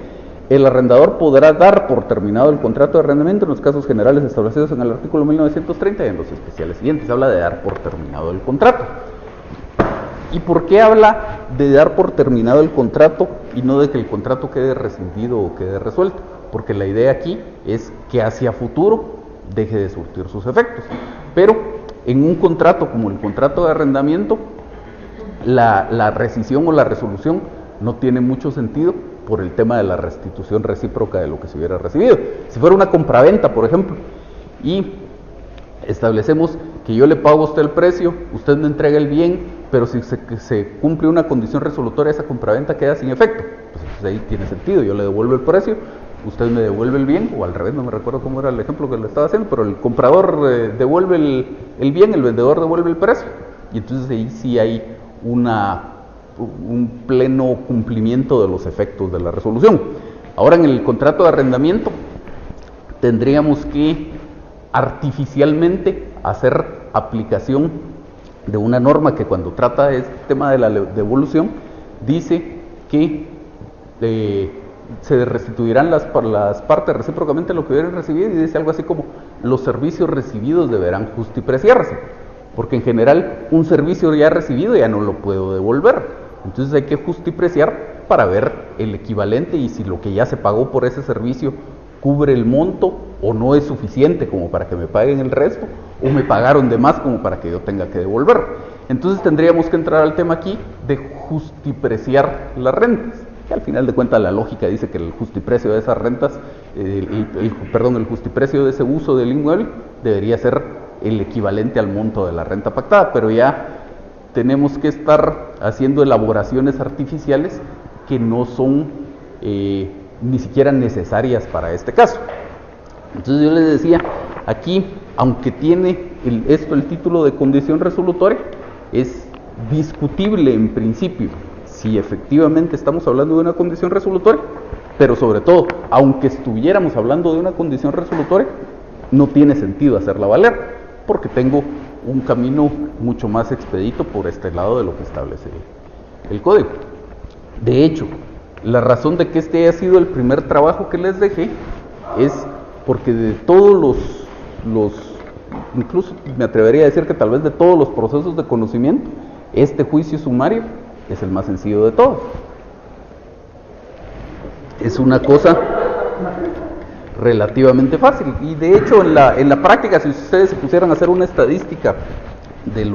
el arrendador podrá dar por terminado el contrato de arrendamiento en los casos generales establecidos en el artículo 1930 y en los especiales siguientes. Habla de dar por terminado el contrato. ¿Y por qué habla de dar por terminado el contrato y no de que el contrato quede rescindido o quede resuelto? Porque la idea aquí es que hacia futuro deje de surtir sus efectos. Pero en un contrato como el contrato de arrendamiento, la rescisión o la resolución no tiene mucho sentido por el tema de la restitución recíproca de lo que se hubiera recibido. Si fuera una compraventa, por ejemplo, y establecemos que yo le pago a usted el precio, usted me entrega el bien, pero si se cumple una condición resolutoria, esa compraventa queda sin efecto. Pues ahí tiene sentido, yo le devuelvo el precio, usted me devuelve el bien, o al revés, no me recuerdo cómo era el ejemplo que le estaba haciendo, pero el comprador devuelve el bien, el vendedor devuelve el precio, y entonces ahí sí hay un pleno cumplimiento de los efectos de la resolución. Ahora, en el contrato de arrendamiento tendríamos que artificialmente hacer aplicación de una norma que, cuando trata este tema de la devolución, dice que se restituirán las partes recíprocamente lo que hubieran recibido, y dice algo así como: los servicios recibidos deberán justipreciarse, porque en general un servicio ya recibido ya no lo puedo devolver, entonces hay que justipreciar para ver el equivalente y si lo que ya se pagó por ese servicio cubre el monto o no es suficiente como para que me paguen el resto, o me pagaron de más como para que yo tenga que devolver. Entonces tendríamos que entrar al tema aquí de justipreciar las rentas, que al final de cuentas la lógica dice que el justiprecio de esas rentas, el justiprecio de ese uso del inmueble debería ser el equivalente al monto de la renta pactada, pero ya tenemos que estar haciendo elaboraciones artificiales que no son ni siquiera necesarias para este caso. Entonces yo les decía, aquí, aunque tiene el título de condición resolutoria, es discutible en principio si efectivamente estamos hablando de una condición resolutoria, pero sobre todo, aunque estuviéramos hablando de una condición resolutoria, no tiene sentido hacerla valer, porque tengo un camino mucho más expedito por este lado de lo que establece el código. De hecho, la razón de que este haya sido el primer trabajo que les dejé es porque de todos incluso me atrevería a decir que tal vez de todos los procesos de conocimiento, este juicio sumario es el más sencillo de todos. Es una cosa relativamente fácil, y de hecho en la práctica, si ustedes se pusieran a hacer una estadística de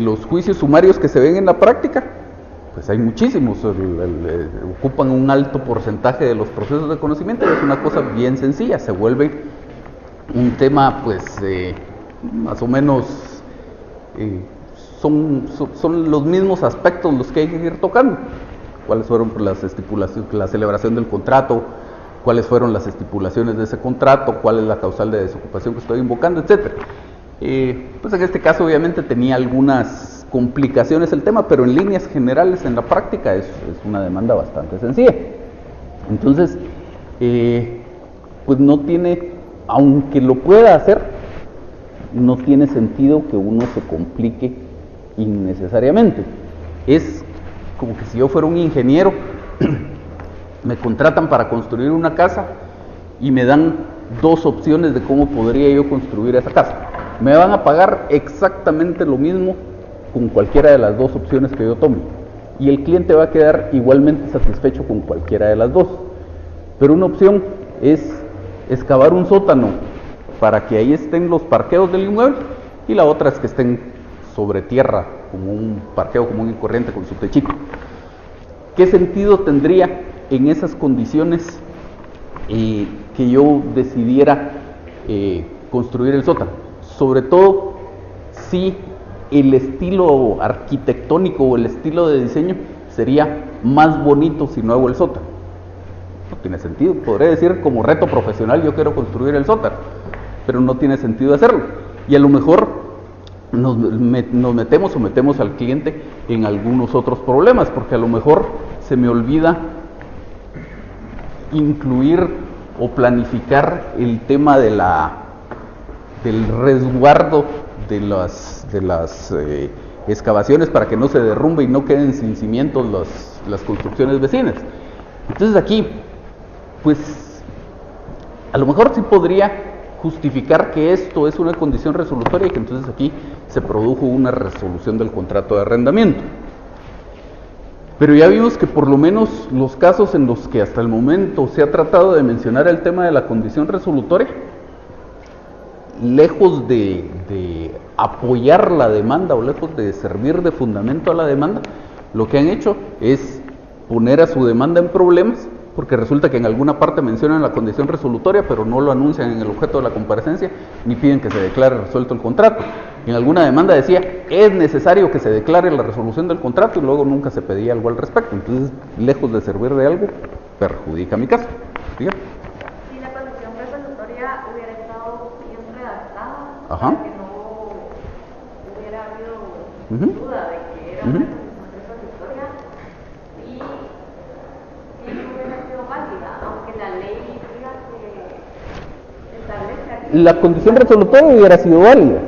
los juicios sumarios que se ven en la práctica, pues hay muchísimos, ocupan un alto porcentaje de los procesos de conocimiento, y es una cosa bien sencilla, se vuelve un tema pues más o menos, son los mismos aspectos los que hay que ir tocando. ¿Cuáles fueron las estipulaciones, la celebración del contrato? ¿Cuáles fueron las estipulaciones de ese contrato? ¿Cuál es la causal de desocupación que estoy invocando? Etcétera. Pues en este caso obviamente tenía algunas complicaciones el tema, pero en líneas generales en la práctica es una demanda bastante sencilla. Entonces, pues no tiene, aunque lo pueda hacer, no tiene sentido que uno se complique innecesariamente. Es como que si yo fuera un ingeniero, me contratan para construir una casa y me dan dos opciones de cómo podría yo construir esa casa. Me van a pagar exactamente lo mismo con cualquiera de las dos opciones que yo tome, y el cliente va a quedar igualmente satisfecho con cualquiera de las dos. Pero una opción es excavar un sótano para que ahí estén los parqueos del inmueble, y la otra es que estén sobre tierra, como un parqueo común y corriente con su techito. ¿Qué sentido tendría en esas condiciones que yo decidiera construir el sótano? Sobre todo si el estilo arquitectónico o el estilo de diseño sería más bonito si no hago el sótano. No tiene sentido. Podría decir como reto profesional, yo quiero construir el sótano, pero no tiene sentido hacerlo. Y a lo mejor nos metemos o metemos al cliente en algunos otros problemas, porque a lo mejor se me olvida incluir o planificar el tema del resguardo de las excavaciones para que no se derrumbe y no queden sin cimientos las construcciones vecinas. Entonces aquí, pues, a lo mejor sí podría justificar que esto es una condición resolutoria y que entonces aquí se produjo una resolución del contrato de arrendamiento. Pero ya vimos que por lo menos los casos en los que hasta el momento se ha tratado de mencionar el tema de la condición resolutoria, lejos de apoyar la demanda o lejos de servir de fundamento a la demanda, lo que han hecho es poner a su demanda en problemas, porque resulta que en alguna parte mencionan la condición resolutoria, pero no lo anuncian en el objeto de la comparecencia, ni piden que se declare resuelto el contrato. En alguna demanda decía, es necesario que se declare la resolución del contrato, y luego nunca se pedía algo al respecto. Entonces, lejos de servir de algo, perjudica mi caso. ¿Sí? Si la condición resolutoria hubiera estado bien redactada, Ajá. para que no hubiera habido duda de que era una condición resolutoria, y no hubiera sido válida, aunque la ley diga que establece aquí. La condición resolutoria hubiera sido válida,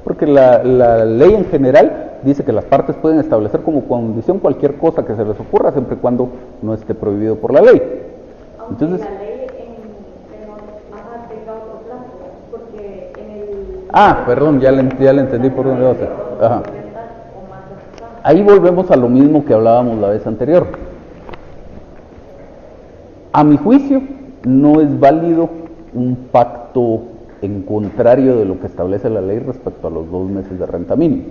porque la ley en general dice que las partes pueden establecer como condición cualquier cosa que se les ocurra, siempre y cuando no esté prohibido por la ley. Aunque Entonces, la ley tenga otro plazo, porque en el... perdón, ya le entendí por dónde va a ser. Ajá. Ahí volvemos a lo mismo que hablábamos la vez anterior. A mi juicio, no es válido un pacto en contrario de lo que establece la ley respecto a los 2 meses de renta mínima.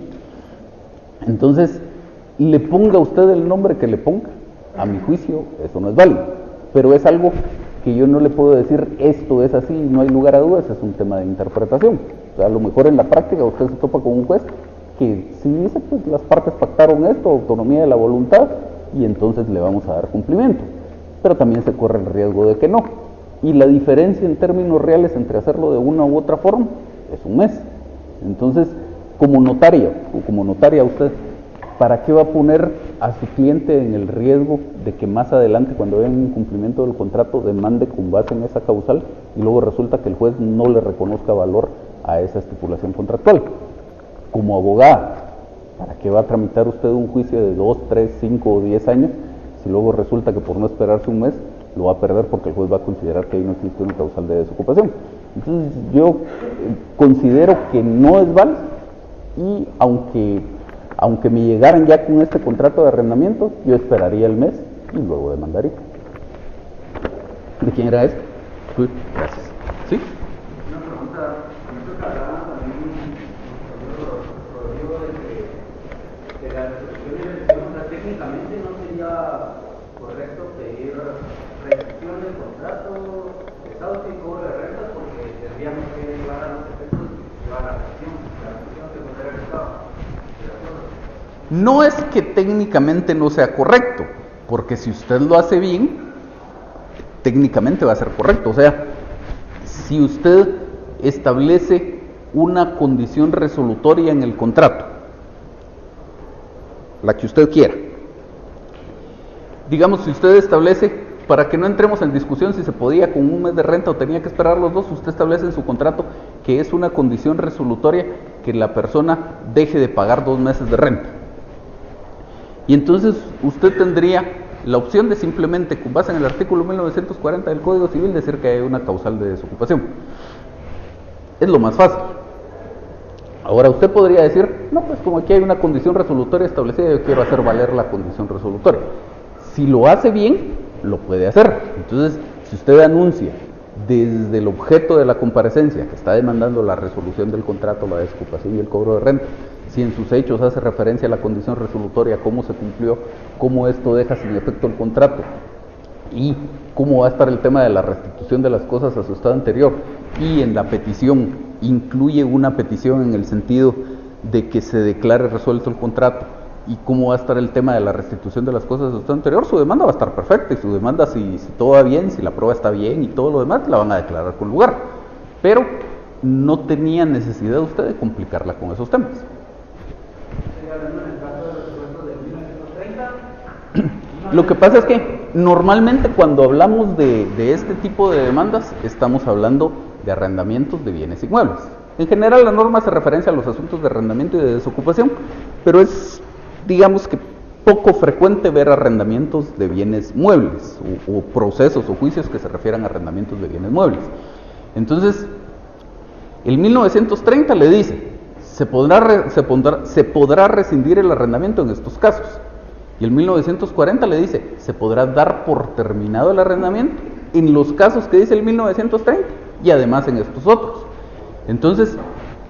Entonces, le ponga usted el nombre que le ponga, a mi juicio, eso no es válido. Pero es algo que yo no le puedo decir, esto es así, no hay lugar a dudas, es un tema de interpretación. O sea, a lo mejor en la práctica usted se topa con un juez que si dice, pues las partes pactaron esto, autonomía de la voluntad, y entonces le vamos a dar cumplimiento. Pero también se corre el riesgo de que no. Y la diferencia en términos reales entre hacerlo de una u otra forma es 1 mes. Entonces, como notaria o como notaria usted, ¿para qué va a poner a su cliente en el riesgo de que más adelante, cuando vea un incumplimiento del contrato, demande con base en esa causal y luego resulta que el juez no le reconozca valor a esa estipulación contractual? Como abogada, ¿para qué va a tramitar usted un juicio de 2, 3, 5 o 10 años si luego resulta que por no esperarse 1 mes lo va a perder porque el juez va a considerar que ahí no existe una causal de desocupación? Entonces yo considero que no es válido, y aunque me llegaran ya con este contrato de arrendamiento, yo esperaría el mes y luego demandaría. ¿De quién era esto? Sí, gracias. ¿Sí? Una pregunta, nosotros hablábamos también de la resolución de elección, o sea, técnicamente no sería correcto pedir restricción del contrato de estado sin cobro de rentas, porque tendríamos que llevar a los efectos y llevar a la restricción que considera el Estado. No es que técnicamente no sea correcto, porque si usted lo hace bien, técnicamente va a ser correcto. O sea, si usted establece una condición resolutoria en el contrato, la que usted quiera, digamos, si usted establece, para que no entremos en discusión si se podía con 1 mes de renta o tenía que esperar los 2, usted establece en su contrato que es una condición resolutoria que la persona deje de pagar 2 meses de renta. Y entonces usted tendría la opción de simplemente, con base en el artículo 1940 del Código Civil, decir que hay una causal de desocupación. Es lo más fácil. Ahora usted podría decir, no, pues como aquí hay una condición resolutoria establecida, yo quiero hacer valer la condición resolutoria. Si lo hace bien, lo puede hacer. Entonces, si usted anuncia desde el objeto de la comparecencia que está demandando la resolución del contrato, la desocupación y el cobro de renta, si en sus hechos hace referencia a la condición resolutoria, cómo se cumplió, cómo esto deja sin efecto el contrato y cómo va a estar el tema de la restitución de las cosas a su estado anterior, y en la petición incluye una petición en el sentido de que se declare resuelto el contrato, y cómo va a estar el tema de la restitución de las cosas a su estado anterior, su demanda va a estar perfecta, y su demanda, si todo va bien, si la prueba está bien y todo lo demás, la van a declarar con lugar. Pero no tenía necesidad usted de complicarla con esos temas. Lo que pasa es que normalmente cuando hablamos de este tipo de demandas estamos hablando de arrendamientos de bienes inmuebles. En general la norma hace referencia a los asuntos de arrendamiento y de desocupación, pero es, digamos que, poco frecuente ver arrendamientos de bienes muebles o procesos o juicios que se refieran a arrendamientos de bienes muebles. Entonces, el 1930 le dice, se podrá rescindir el arrendamiento en estos casos. Y el 1940 le dice, se podrá dar por terminado el arrendamiento en los casos que dice el 1930 y además en estos otros. Entonces,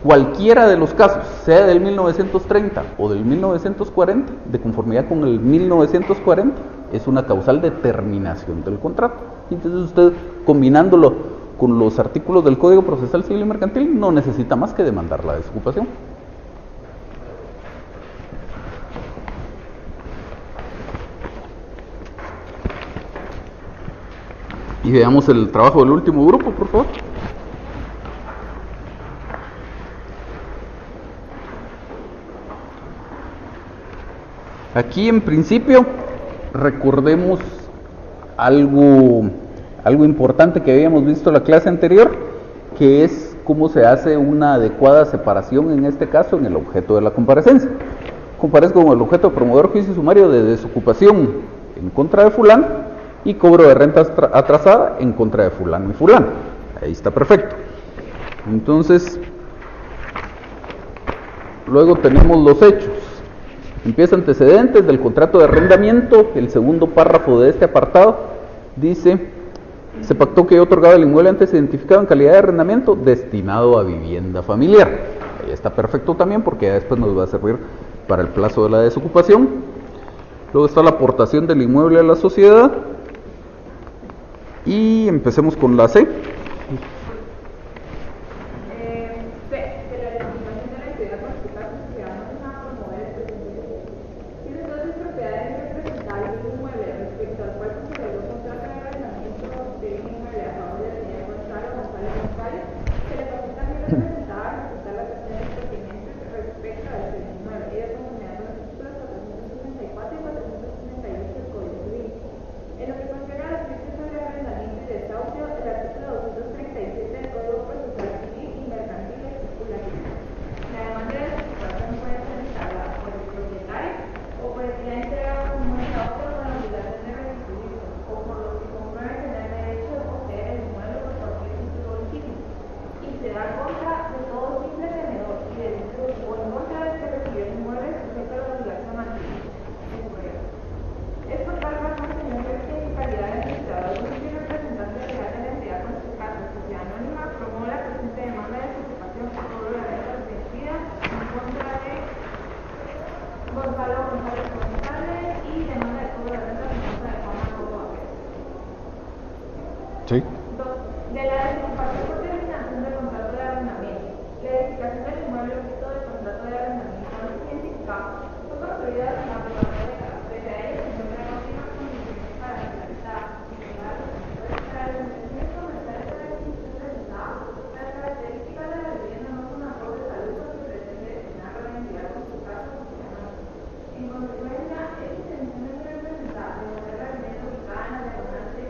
cualquiera de los casos, sea del 1930 o del 1940, de conformidad con el 1940, es una causal de terminación del contrato. Entonces usted, combinándolo con los artículos del Código Procesal Civil y Mercantil, no necesita más que demandar la desocupación. Y veamos el trabajo del último grupo, por favor. Aquí en principio recordemos algo importante que habíamos visto en la clase anterior, que es cómo se hace una adecuada separación en este caso en el objeto de la comparecencia. Comparezco con el objeto de promover juicio sumario de desocupación en contra de fulano y cobro de renta atrasada en contra de fulano y fulano. Ahí está perfecto. Entonces, luego tenemos los hechos. Empieza antecedentes del contrato de arrendamiento. El segundo párrafo de este apartado dice: se pactó que otorgaba el inmueble antes identificado en calidad de arrendamiento destinado a vivienda familiar. Ahí está perfecto también, porque ya después nos va a servir para el plazo de la desocupación. Luego está la aportación del inmueble a la sociedad. Y empecemos con la C. Sí. De la desocupación por terminación del contrato de arrendamiento, la edificación del inmueble objeto del contrato de arrendamiento no identificado fue construida en la aprobación de cada de ellos en una óptima condición para realizar las organizaciones comerciales de la institución realizada. Las características de la vivienda no son acorde de salud o se pretende destinar a la entidad con su caso funcional. En consecuencia, estas intenciones deben presentar de manera realmente ubicada en la diagonal de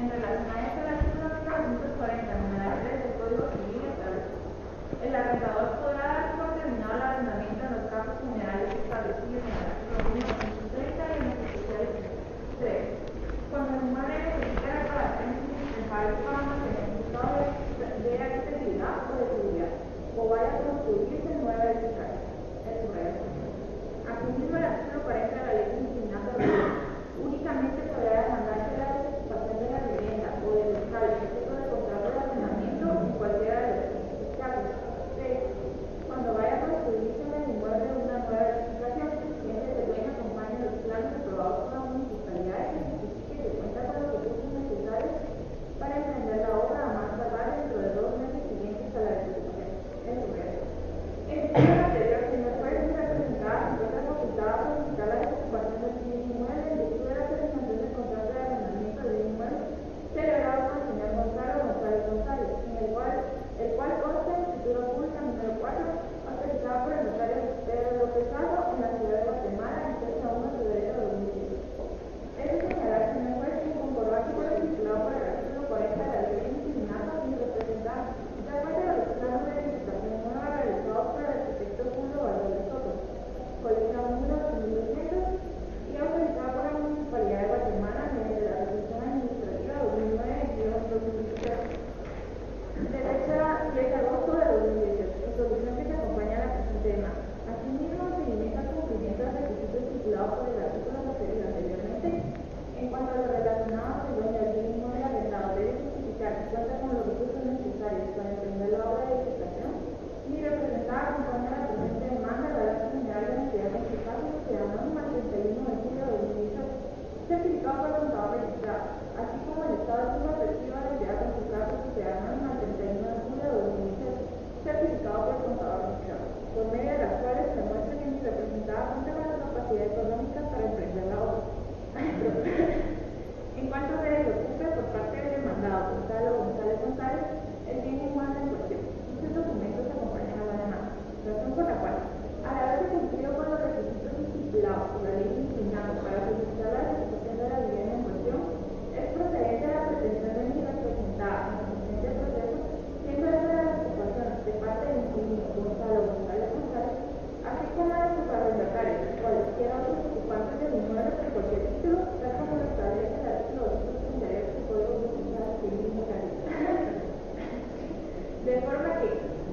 en relación a esto, el artículo 1940, numeral 3 del Código Civil establece: el arrendador podrá dar por terminado el arrendamiento en los casos generales establecidos en el artículo 1930 y en el especial 3. Cuando el inmueble necesita reparaciones indispensables para mantener un estado de accesibilidad o de seguridad, o vaya a construirse nueva edificación. Asimismo, el artículo 40 de la Ley Disciplinaria únicamente podrá demandarse la desocupación de la vivienda o del local objeto de contrato de arrendamiento en cualquiera de los siguientes casos. 6. Cuando vaya a construirse en el inmueble una nueva edificación, este se puede acompañar de los planos aprobados por la municipalidad y justifique que cuenta con los recursos necesarios para emprender la obra a más tardar dentro de 2 meses siguientes a la desocupación. El anterior, si no fuese representada, se encuentra facultada a solicitar la desocupación del bien capacidad económica para emprender la obra. En cuanto se desocupe por parte del demandado Gonzalo González, el bien inmueble en cuestión. Estos documentos acompañan a la demanda, razón por la cual, al haberse cumplido con los requisitos estipulados por la ley disciplinada para solicitar la ejecución de la vivienda en cuestión, es procedente a la pretensión de medida presentada en el presente proceso, siendo esta la desocupación de parte del inquilino Gonzalo González, así como la de sus arrendatarios, cualquiera de los ocupantes del inmueble por cualquier título, tal como lo establece el artículo 238 del Código Municipal Civil y Mercantil. De forma que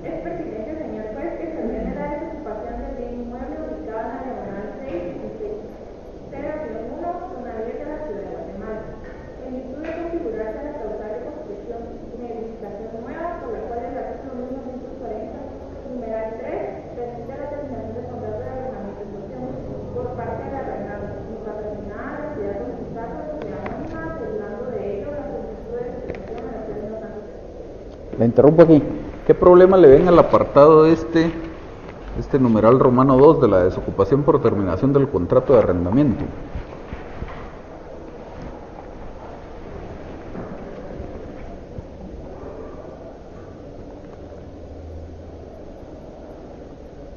es pertinente, señor juez, que se ordene la desocupación del bien inmueble ubicado en la diagonal 616, 0-1, zona 10 de la ciudad de Guatemala, en virtud de configurarse la causal de construcción y edificación nueva, por la cual el artículo 1940, numeral 3, permite la terminación del contrato de arrendamiento en cuestión por parte del arrendado, y patrocinada la ciudad de Guatemala, sociedad anónima, asegurando de ello la solicitud de ejecución en los términos anteriores. La interrumpo aquí. ¿Qué problema le ven al apartado este numeral romano 2 de la desocupación por terminación del contrato de arrendamiento?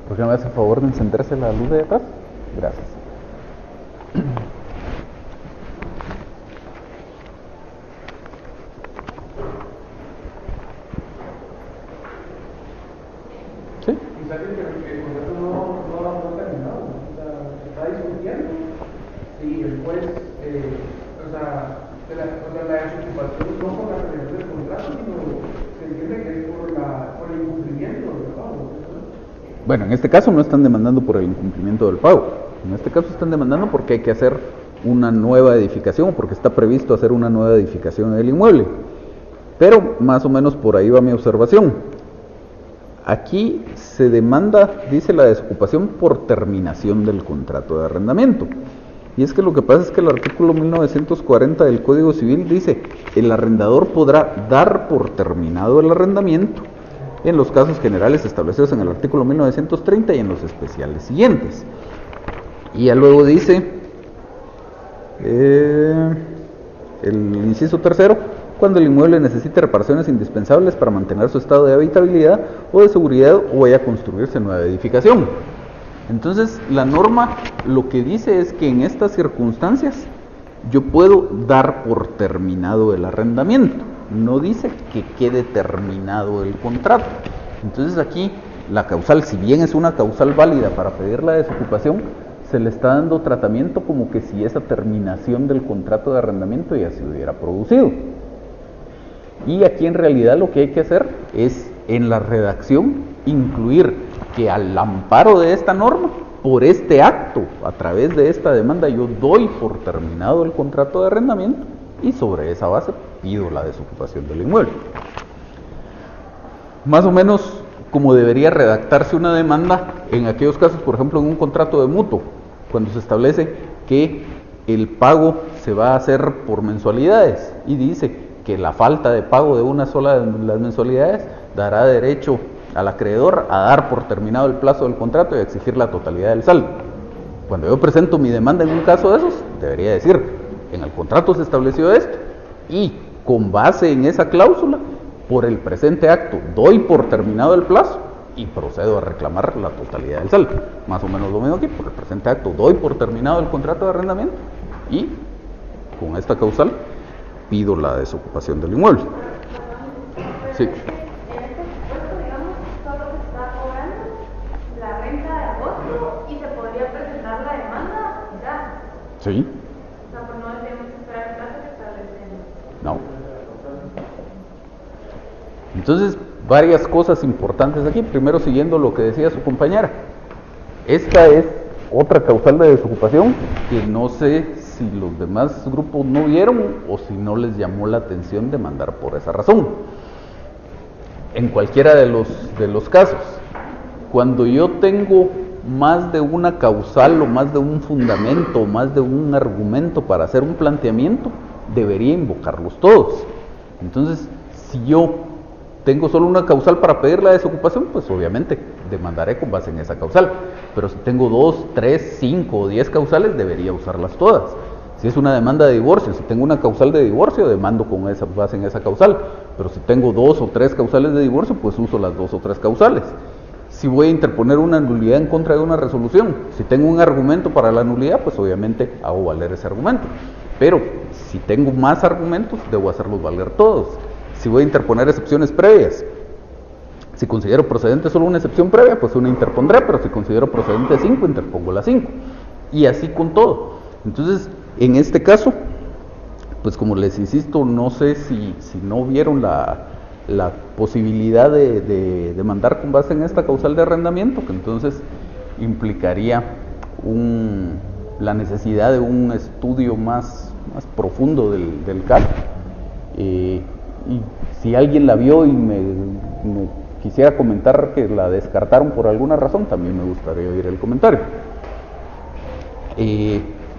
¿Por qué me hace el favor de encenderse la luz de atrás? Gracias. ¿Sí? Quizás el contrato no ha terminado, o sea, se está discutiendo y el juez, la desocupación no por la terminación del contrato, sino se entiende que es por el incumplimiento del pago. Bueno, en este caso no están demandando por el incumplimiento del pago. En este caso están demandando porque hay que hacer una nueva edificación o porque está previsto hacer una nueva edificación en el inmueble. Pero más o menos por ahí va mi observación. Aquí se demanda, dice, la desocupación por terminación del contrato de arrendamiento. Y es que lo que pasa es que el artículo 1940 del Código Civil dice: el arrendador podrá dar por terminado el arrendamiento en los casos generales establecidos en el artículo 1930 y en los especiales siguientes. Y ya luego dice el inciso tercero: cuando el inmueble necesite reparaciones indispensables para mantener su estado de habitabilidad o de seguridad o vaya a construirse nueva edificación. Entonces, la norma lo que dice es que en estas circunstancias yo puedo dar por terminado el arrendamiento. No dice que quede terminado el contrato. Entonces aquí la causal, si bien es una causal válida para pedir la desocupación, se le está dando tratamiento como que si esa terminación del contrato de arrendamiento ya se hubiera producido. Y aquí en realidad lo que hay que hacer es, en la redacción, incluir que al amparo de esta norma, por este acto, a través de esta demanda, yo doy por terminado el contrato de arrendamiento y sobre esa base pido la desocupación del inmueble. Más o menos como debería redactarse una demanda en aquellos casos, por ejemplo, en un contrato de mutuo, cuando se establece que el pago se va a hacer por mensualidades y dice que la falta de pago de una sola de las mensualidades dará derecho al acreedor a dar por terminado el plazo del contrato y a exigir la totalidad del saldo. Cuando yo presento mi demanda en un caso de esos, debería decir: en el contrato se estableció esto y con base en esa cláusula, por el presente acto doy por terminado el plazo y procedo a reclamar la totalidad del saldo. Más o menos lo mismo aquí: por el presente acto doy por terminado el contrato de arrendamiento y con esta causal pido la desocupación del inmueble. Sí. Sí. No. Entonces, varias cosas importantes aquí. Primero, siguiendo lo que decía su compañera, esta es otra causal de desocupación que no sé si los demás grupos no vieron o si no les llamó la atención demandar por esa razón. En cualquiera de los casos, cuando yo tengo más de una causal o más de un fundamento o más de un argumento para hacer un planteamiento, debería invocarlos todos. Entonces, si yo tengo solo una causal para pedir la desocupación, pues obviamente demandaré con base en esa causal. Pero si tengo 2, 3, 5 o 10 causales, debería usarlas todas. Si es una demanda de divorcio, si tengo una causal de divorcio, demando con base en esa causal. Pero si tengo 2 o 3 causales de divorcio, pues uso las 2 o 3 causales. Si voy a interponer una nulidad en contra de una resolución, si tengo un argumento para la nulidad, pues obviamente hago valer ese argumento. Pero si tengo más argumentos, debo hacerlos valer todos. Si voy a interponer excepciones previas, si considero procedente solo una excepción previa, pues una interpondré, pero si considero procedente 5, interpongo las 5. Y así con todo. Entonces, en este caso, pues como les insisto, no sé si no vieron la posibilidad de demandar con base en esta causal de arrendamiento, que entonces implicaría la necesidad de un estudio más profundo del caso. Y si alguien la vio y me quisiera comentar que la descartaron por alguna razón, también me gustaría oír el comentario.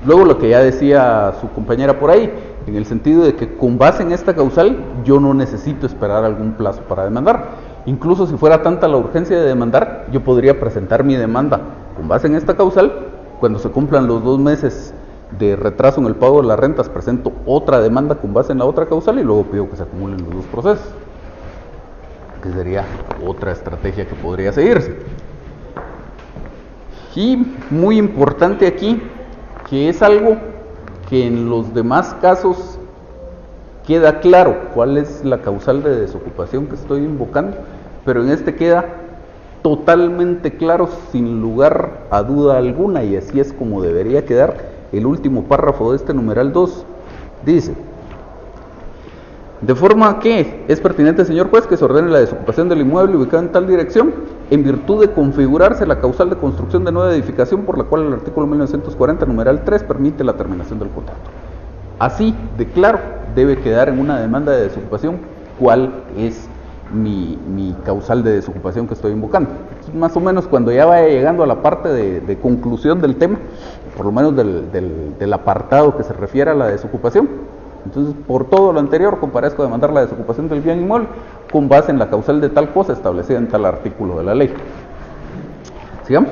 Luego lo que ya decía su compañera por ahí, en el sentido de que con base en esta causal yo no necesito esperar algún plazo para demandar. Incluso si fuera tanta la urgencia de demandar, yo podría presentar mi demanda con base en esta causal. Cuando se cumplan los 2 meses de retraso en el pago de las rentas, presento otra demanda con base en la otra causal y luego pido que se acumulen los 2 procesos, que sería otra estrategia que podría seguirse. Y muy importante aquí, que es algo que en los demás casos queda claro cuál es la causal de desocupación que estoy invocando, pero en este queda totalmente claro, sin lugar a duda alguna, y así es como debería quedar. El último párrafo de este numeral 2 dice: de forma que es pertinente, señor juez, que se ordene la desocupación del inmueble ubicado en tal dirección, en virtud de configurarse la causal de construcción de nueva edificación, por la cual el artículo 1940, numeral 3, permite la terminación del contrato. Así de claro debe quedar en una demanda de desocupación cuál es mi causal de desocupación que estoy invocando. Entonces, más o menos cuando ya vaya llegando a la parte de conclusión del tema, por lo menos del apartado que se refiere a la desocupación, entonces por todo lo anterior comparezco a demandar la desocupación del bien inmueble con base en la causal de tal cosa establecida en tal artículo de la ley. Sigamos.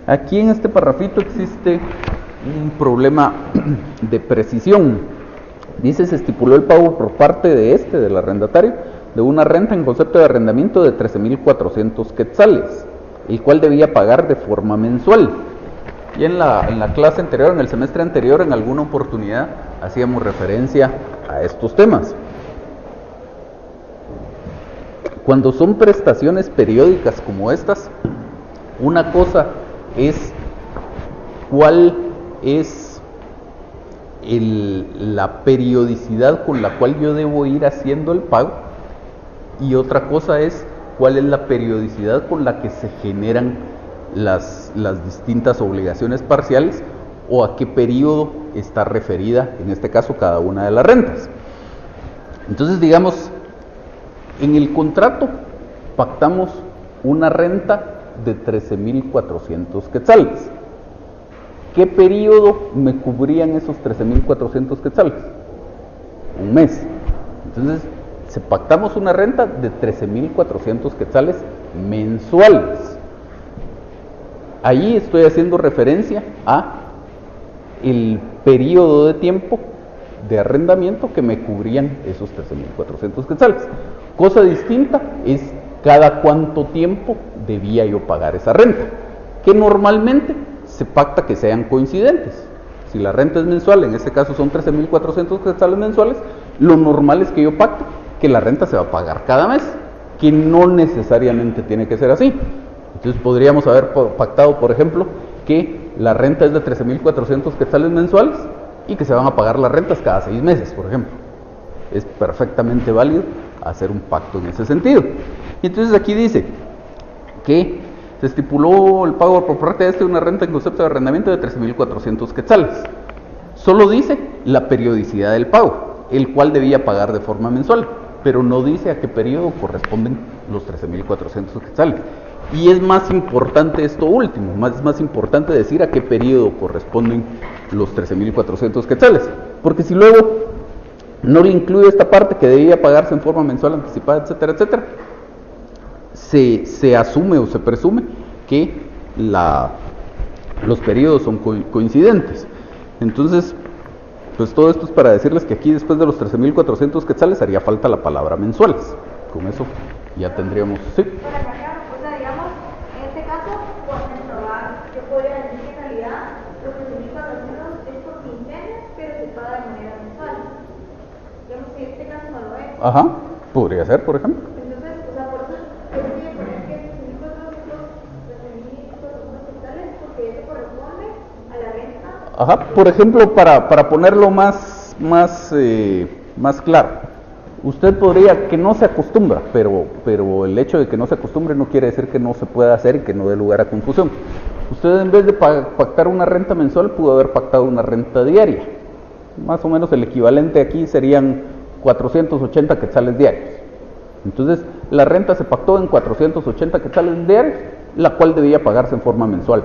Aquí en este parrafito existe un problema de precisión. Dice: se estipuló el pago por parte del arrendatario, de una renta en concepto de arrendamiento de 13,400 quetzales, el cual debía pagar de forma mensual. Y en la clase anterior, en el semestre anterior, en alguna oportunidad hacíamos referencia a estos temas. Cuando son prestaciones periódicas como estas, una cosa es cuál es la periodicidad con la cual yo debo ir haciendo el pago, y otra cosa es cuál es la periodicidad con la que se generan las distintas obligaciones parciales, o a qué periodo está referida, en este caso, cada una de las rentas. Entonces, digamos, en el contrato pactamos una renta de 13,400 quetzales. ¿Qué periodo me cubrían esos 13,400 quetzales? Un mes. Entonces, pactamos una renta de 13,400 quetzales mensuales. Ahí estoy haciendo referencia a el periodo de tiempo de arrendamiento que me cubrían esos 13,400 quetzales. Cosa distinta es cada cuánto tiempo debía yo pagar esa renta, que normalmente se pacta que sean coincidentes. Si la renta es mensual, en este caso son 13,400 quetzales mensuales, lo normal es que yo pacte que la renta se va a pagar cada mes, que no necesariamente tiene que ser así. Entonces podríamos haber pactado, por ejemplo, que la renta es de 13,400 quetzales mensuales, y que se van a pagar las rentas cada 6 meses, por ejemplo. Es perfectamente válido hacer un pacto en ese sentido. Y entonces aquí dice que se estipuló el pago por parte de una renta en concepto de arrendamiento de 13.400 quetzales. Solo dice la periodicidad del pago, el cual debía pagar de forma mensual, pero no dice a qué periodo corresponden los 13.400 quetzales. Y es más importante esto último, es más importante decir a qué periodo corresponden los 13.400 quetzales, porque si luego no le incluye esta parte que debía pagarse en forma mensual, anticipada, etcétera, etcétera, se asume o se presume que los periodos son coincidentes. Entonces, pues todo esto es para decirles que aquí después de los 13.400 quetzales haría falta la palabra mensuales. Con eso ya tendríamos, sí. Para aclarar, o sea, digamos, en este caso, por ejemplo, yo podría decir que en realidad los 13.400 es por quincenas, pero se paga de manera mensual. Digamos que en este caso no lo es. Ajá, podría ser, por ejemplo. Entonces, o sea, por eso yo quería poner que 13.400 quetzales, porque eso corresponde a la renta. Ajá, por ejemplo, para ponerlo más claro, usted podría, que no se acostumbra, pero el hecho de que no se acostumbre no quiere decir que no se pueda hacer y que no dé lugar a confusión. Usted, en vez de pactar una renta mensual, pudo haber pactado una renta diaria. Más o menos el equivalente aquí serían 480 quetzales diarios. Entonces, la renta se pactó en 480 quetzales diarios, la cual debía pagarse en forma mensual.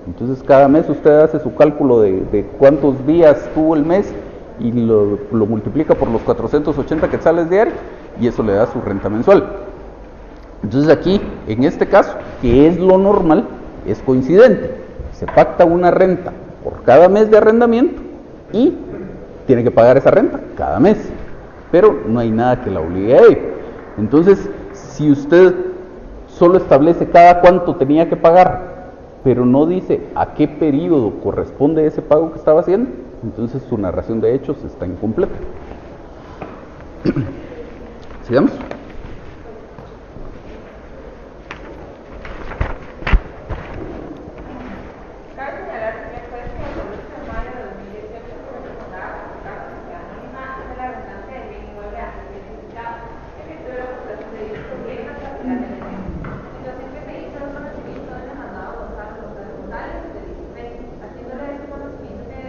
Entonces, cada mes usted hace su cálculo de cuántos días tuvo el mes y lo multiplica por los 480 quetzales diarios y eso le da su renta mensual. Entonces aquí, en este caso, que es lo normal, es coincidente. Se pacta una renta por cada mes de arrendamiento y tiene que pagar esa renta cada mes, pero no hay nada que la obligue a ello. Entonces, si usted solo establece cada cuánto tenía que pagar, pero no dice a qué periodo corresponde ese pago que estaba haciendo, entonces su narración de hechos está incompleta. ¿Sigamos? Cabe señalar, señor juez, que el 8 de mayo de 2018 se reportaba como caso de sociedad anónima ante la restancia del bien inmueble antes identificado, en virtud de la acusación de dicho bien al capital del evento. Situación que se hizo el conocimiento del demandado Gonzalo González González de dicho fecha, haciéndole ese conocimiento que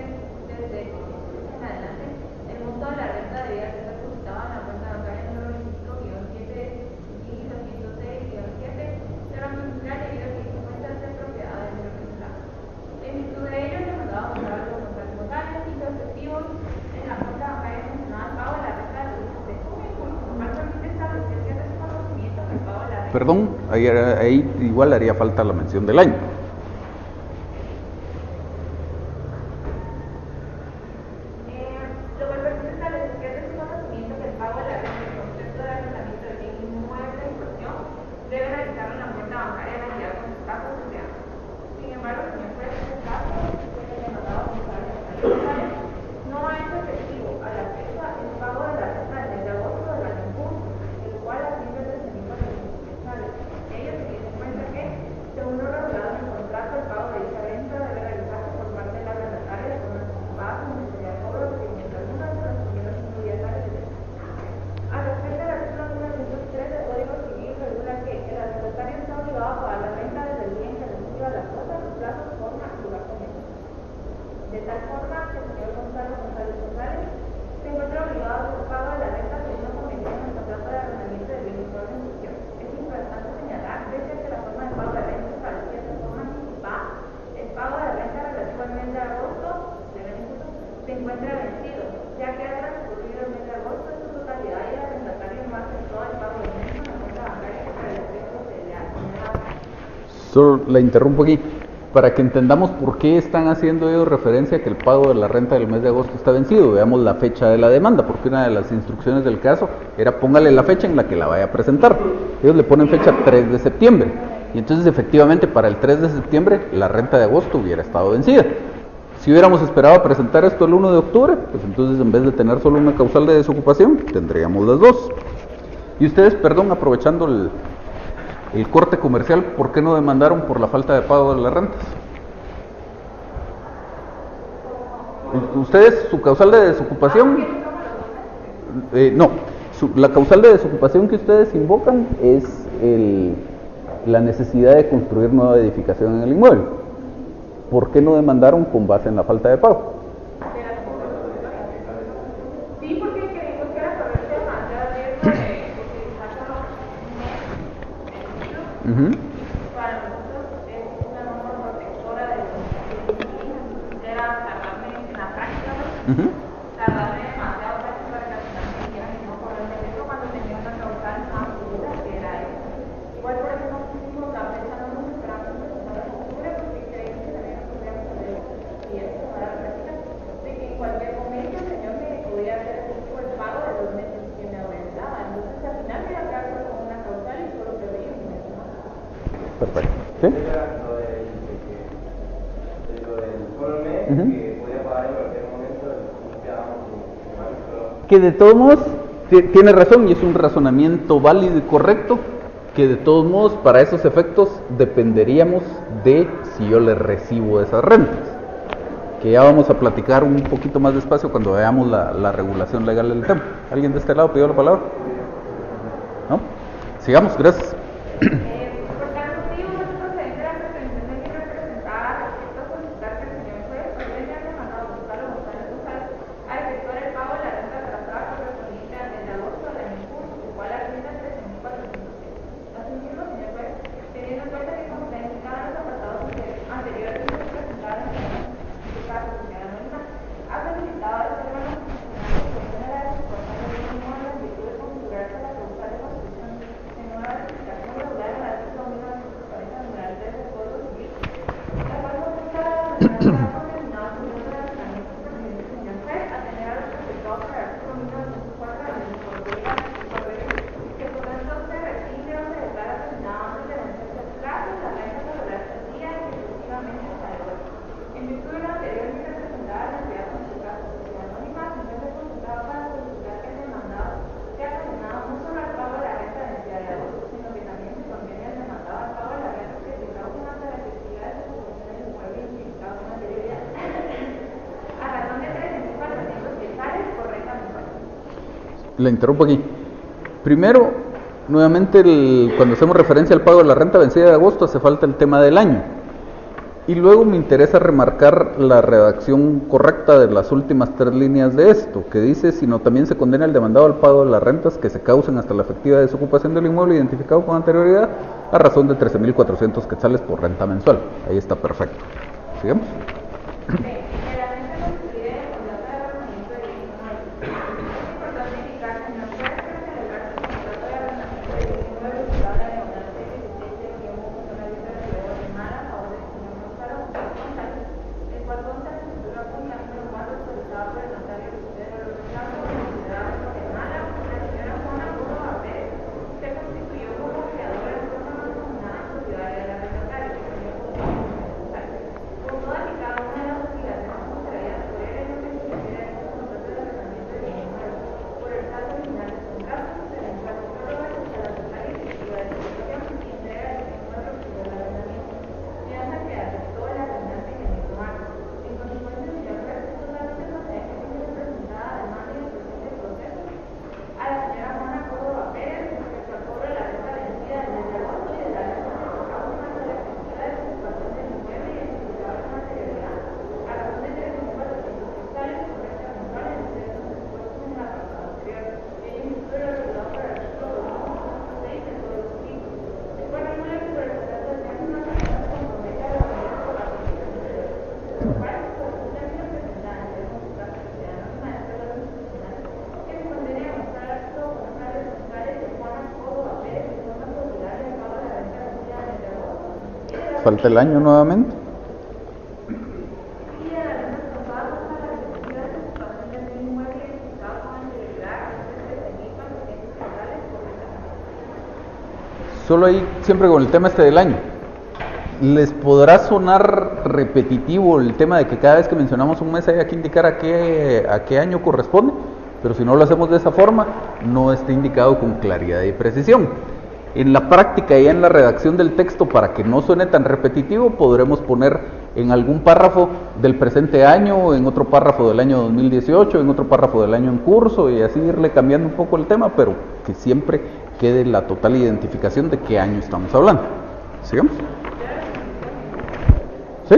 desde en adelante el monto de la renta debía ser depositado en la cuenta bancaria número 25-7 y 206-7 de la municipal debido a que se encuentra en propiedad del señor Venezuela. En virtud de ello, el demandado Gonzalo González González hizo efectivos en la cuenta bancaria mencionada el pago de la renta del 12 de junio y formalmente estableció que ese conocimiento del pago de la renta. Perdón, ahí igual haría falta la mención del año. Lo que permite establecer que ese conocimiento que el pago de la renta en concepto de arrendamiento del bien inmueble en cuestión debe realizarlo en la cuenta bancaria de la entidad con sus casos sociales. Sin embargo, señor juez, en este caso, el demandado González González no ha hecho efectivo a la fecha el pago de la renta del mes de agosto del año en curso, el cual asciende a 13.400 quetzales. Ello teniendo en cuenta que, según lo regulado en el contrato, el pago de dicha renta debe realizarse por parte de la arrendataria de forma anticipada sin necesidad de cobro de procedimiento alguno de los primeros 5 días hábiles del mes. Al respecto del artículo 1903 del Código Civil regula que el arrendatario está obligado a pagar la renta desde el día en que reciba la cosa, plazo, forma y lugar conveniente. De tal forma que el señor Gonzalo González González se encuentra obligado a hacer pago de la renta según lo convenido en el contrato de arrendamiento del bien inmueble en cuestión. Es importante señalar, pese a que la forma de pago de renta establecida de forma anticipada, el pago de renta relativo al mes de agosto se encuentra vencido, ya que ha transcurrido el mes de agosto en su totalidad y el arrendatario no ha efectuado el pago del mismo en la cuenta bancaria para el efecto de la Solo la interrumpo aquí, para que entendamos por qué están haciendo ellos referencia a que el pago de la renta del mes de agosto está vencido. Veamos la fecha de la demanda, porque una de las instrucciones del caso era póngale la fecha en la que la vaya a presentar. Ellos le ponen fecha 3 de septiembre, y entonces efectivamente para el 3 de septiembre la renta de agosto hubiera estado vencida. Si hubiéramos esperado a presentar esto el 1 de octubre, pues entonces en vez de tener solo una causal de desocupación, tendríamos las dos. Y ustedes, perdón, aprovechando el corte comercial, ¿por qué no demandaron por la falta de pago de las rentas? ¿Ustedes su causal de desocupación? No, la causal de desocupación que ustedes invocan es la necesidad de construir nueva edificación en el inmueble. ¿Por qué no demandaron con base en la falta de pago? Sí, porque creímos que era por el tema de utilizar solo un mes. Para nosotros es una norma protectora de los inquilinos. Era tardarme en la práctica, tardarme demasiado para que las personas quieran y no cobrarme eso cuando tenía una causal más segura que era eso. Igual por eso no pusimos la fecha, no nos esperamos para octubre porque creímos que también nos podríamos hacer y eso para la práctica de que en cualquier momento el señor me podía hacer el pago de los meses que me aumentaba. Entonces al final me iba a quedar solo con una causal y solo perdí un mes más. Perfecto. ¿Sí? Lo del solo mes que podía pagar en cualquier momento, que de todos modos tiene razón y es un razonamiento válido y correcto, que de todos modos para esos efectos dependeríamos de si yo le recibo esas rentas, que ya vamos a platicar un poquito más despacio cuando veamos la regulación legal del tema. ¿Alguien de este lado pidió la palabra? ¿No? Sigamos, gracias. Por tal motivo, nosotros en la presentación que representaba respecto a solicitar que el señor juez ordene al demandado Gonzalo González González a efectuar el pago de la renta atrasada correspondiente al mes de agosto del año en curso, el cual asciende a 13.400 pesos. Asimismo, señor juez, teniendo en cuenta que como se ha indicado en los apartados anteriores que se presentaron en su caso, señora Anónima, ha solicitado al ser la constitucional de la desocupación del mismo en la virtud de configurarse la causal de construcción de nueva edificación regular en el artículo 1940 numeral 3 del Código Civil, la cual consulta la determinada condeminada por el razonamiento pertinente del señor juez a tener a los afectados por el artículo 1904 de la ley que por tanto se restringe o se declara terminada antes de vencerse el plazo de la renta laboral tardía y exclusivamente hasta el otro. En virtud de lo anterior que representaba la entidad consultada por sociedad anónima, el señor se consultaba para solicitar que el demandado sea condenado no solo al pago de la renta de entidad de agosto, sino que también se condene al demandado al pago de la renta que se causa ante la efectividad de su ocupación del inmueble identificado con anterioridad a razón de 13.400 quetzales por renta mensual. Le interrumpo aquí. Primero, nuevamente, cuando hacemos referencia al pago de la renta vencida de agosto, hace falta el tema del año. Y luego me interesa remarcar la redacción correcta de las últimas 3 líneas de esto, que dice, sino también se condena al demandado al pago de las rentas que se causen hasta la efectiva desocupación del inmueble identificado con anterioridad a razón de 13.400 quetzales por renta mensual. Ahí está perfecto. ¿Sigamos? Falta el año nuevamente. Solo ahí, siempre con el tema este del año. Les podrá sonar repetitivo el tema de que cada vez que mencionamos un mes hay que indicar a qué año corresponde, pero si no lo hacemos de esa forma, no está indicado con claridad y precisión. En la práctica y en la redacción del texto, para que no suene tan repetitivo, podremos poner en algún párrafo del presente año, en otro párrafo del año 2018, en otro párrafo del año en curso, y así irle cambiando un poco el tema, pero que siempre quede la total identificación de qué año estamos hablando. ¿Sigamos? ¿Sí?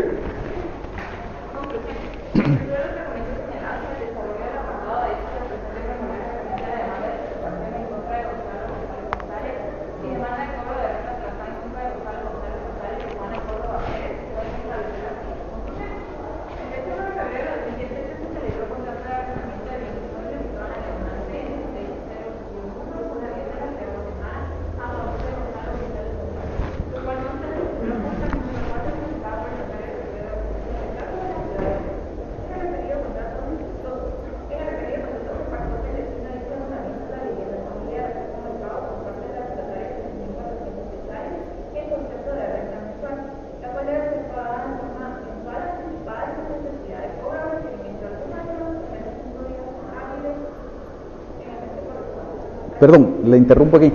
Perdón, le interrumpo aquí.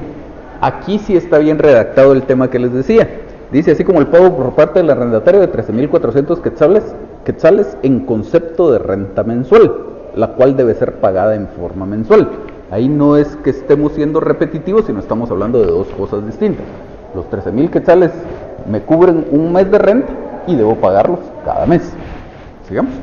Aquí sí está bien redactado el tema que les decía. Dice así como el pago por parte del arrendatario de 13.400 quetzales en concepto de renta mensual, la cual debe ser pagada en forma mensual. Ahí no es que estemos siendo repetitivos, sino estamos hablando de dos cosas distintas. Los 13.000 quetzales me cubren un mes de renta y debo pagarlos cada mes. Sigamos.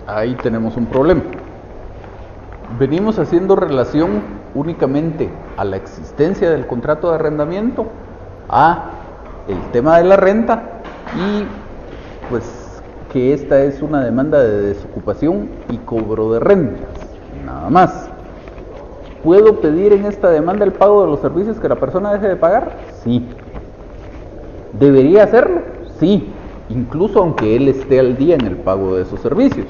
Ahí tenemos un problema. Venimos haciendo relación únicamente a la existencia del contrato de arrendamiento, a el tema de la renta y pues que esta es una demanda de desocupación y cobro de rentas, nada más. ¿Puedo pedir en esta demanda el pago de los servicios que la persona deje de pagar? Sí. ¿Debería hacerlo? Sí, incluso aunque él esté al día en el pago de esos servicios.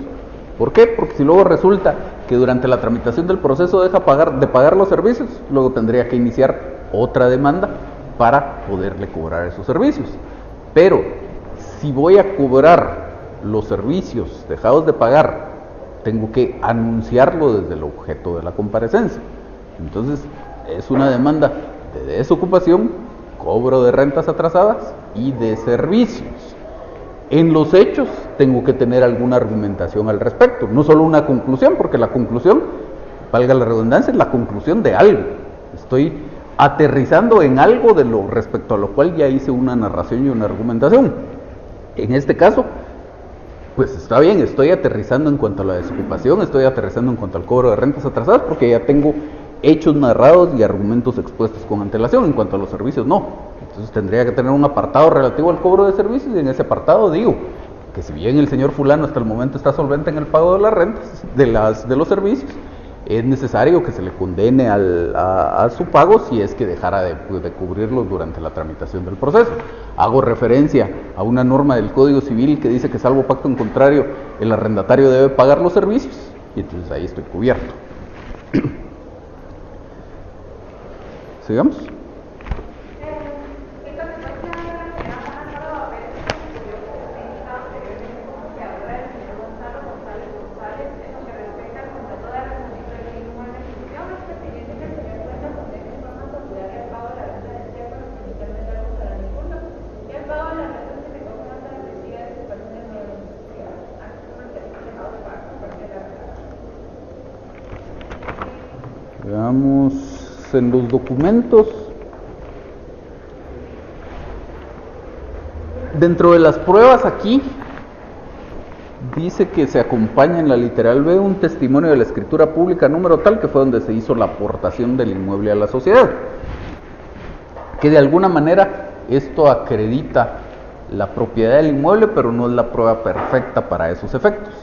¿Por qué? Porque si luego resulta que durante la tramitación del proceso deja de pagar los servicios, luego tendría que iniciar otra demanda para poderle cobrar esos servicios. Pero si voy a cobrar los servicios dejados de pagar, tengo que anunciarlo desde el objeto de la comparecencia. Entonces es una demanda de desocupación, cobro de rentas atrasadas y de servicios. En los hechos tengo que tener alguna argumentación al respecto, no solo una conclusión, porque la conclusión, valga la redundancia, es la conclusión de algo. Estoy aterrizando en algo de lo respecto a lo cual ya hice una narración y una argumentación. En este caso, pues está bien, estoy aterrizando en cuanto a la desocupación, estoy aterrizando en cuanto al cobro de rentas atrasadas, porque ya tengo hechos narrados y argumentos expuestos con antelación. En cuanto a los servicios, no. Entonces tendría que tener un apartado relativo al cobro de servicios, y en ese apartado digo que si bien el señor fulano hasta el momento está solvente en el pago de las rentas, de los servicios, es necesario que se le condene a su pago si es que dejara de cubrirlos durante la tramitación del proceso. Hago referencia a una norma del Código Civil que dice que salvo pacto en contrario, el arrendatario debe pagar los servicios, y entonces ahí estoy cubierto. ¿Sigamos? Veamos en los documentos. Dentro de las pruebas aquí dice que se acompaña en la literal B un testimonio de la escritura pública número tal, que fue donde se hizo la aportación del inmueble a la sociedad. Que de alguna manera esto acredita la propiedad del inmueble, pero no es la prueba perfecta para esos efectos.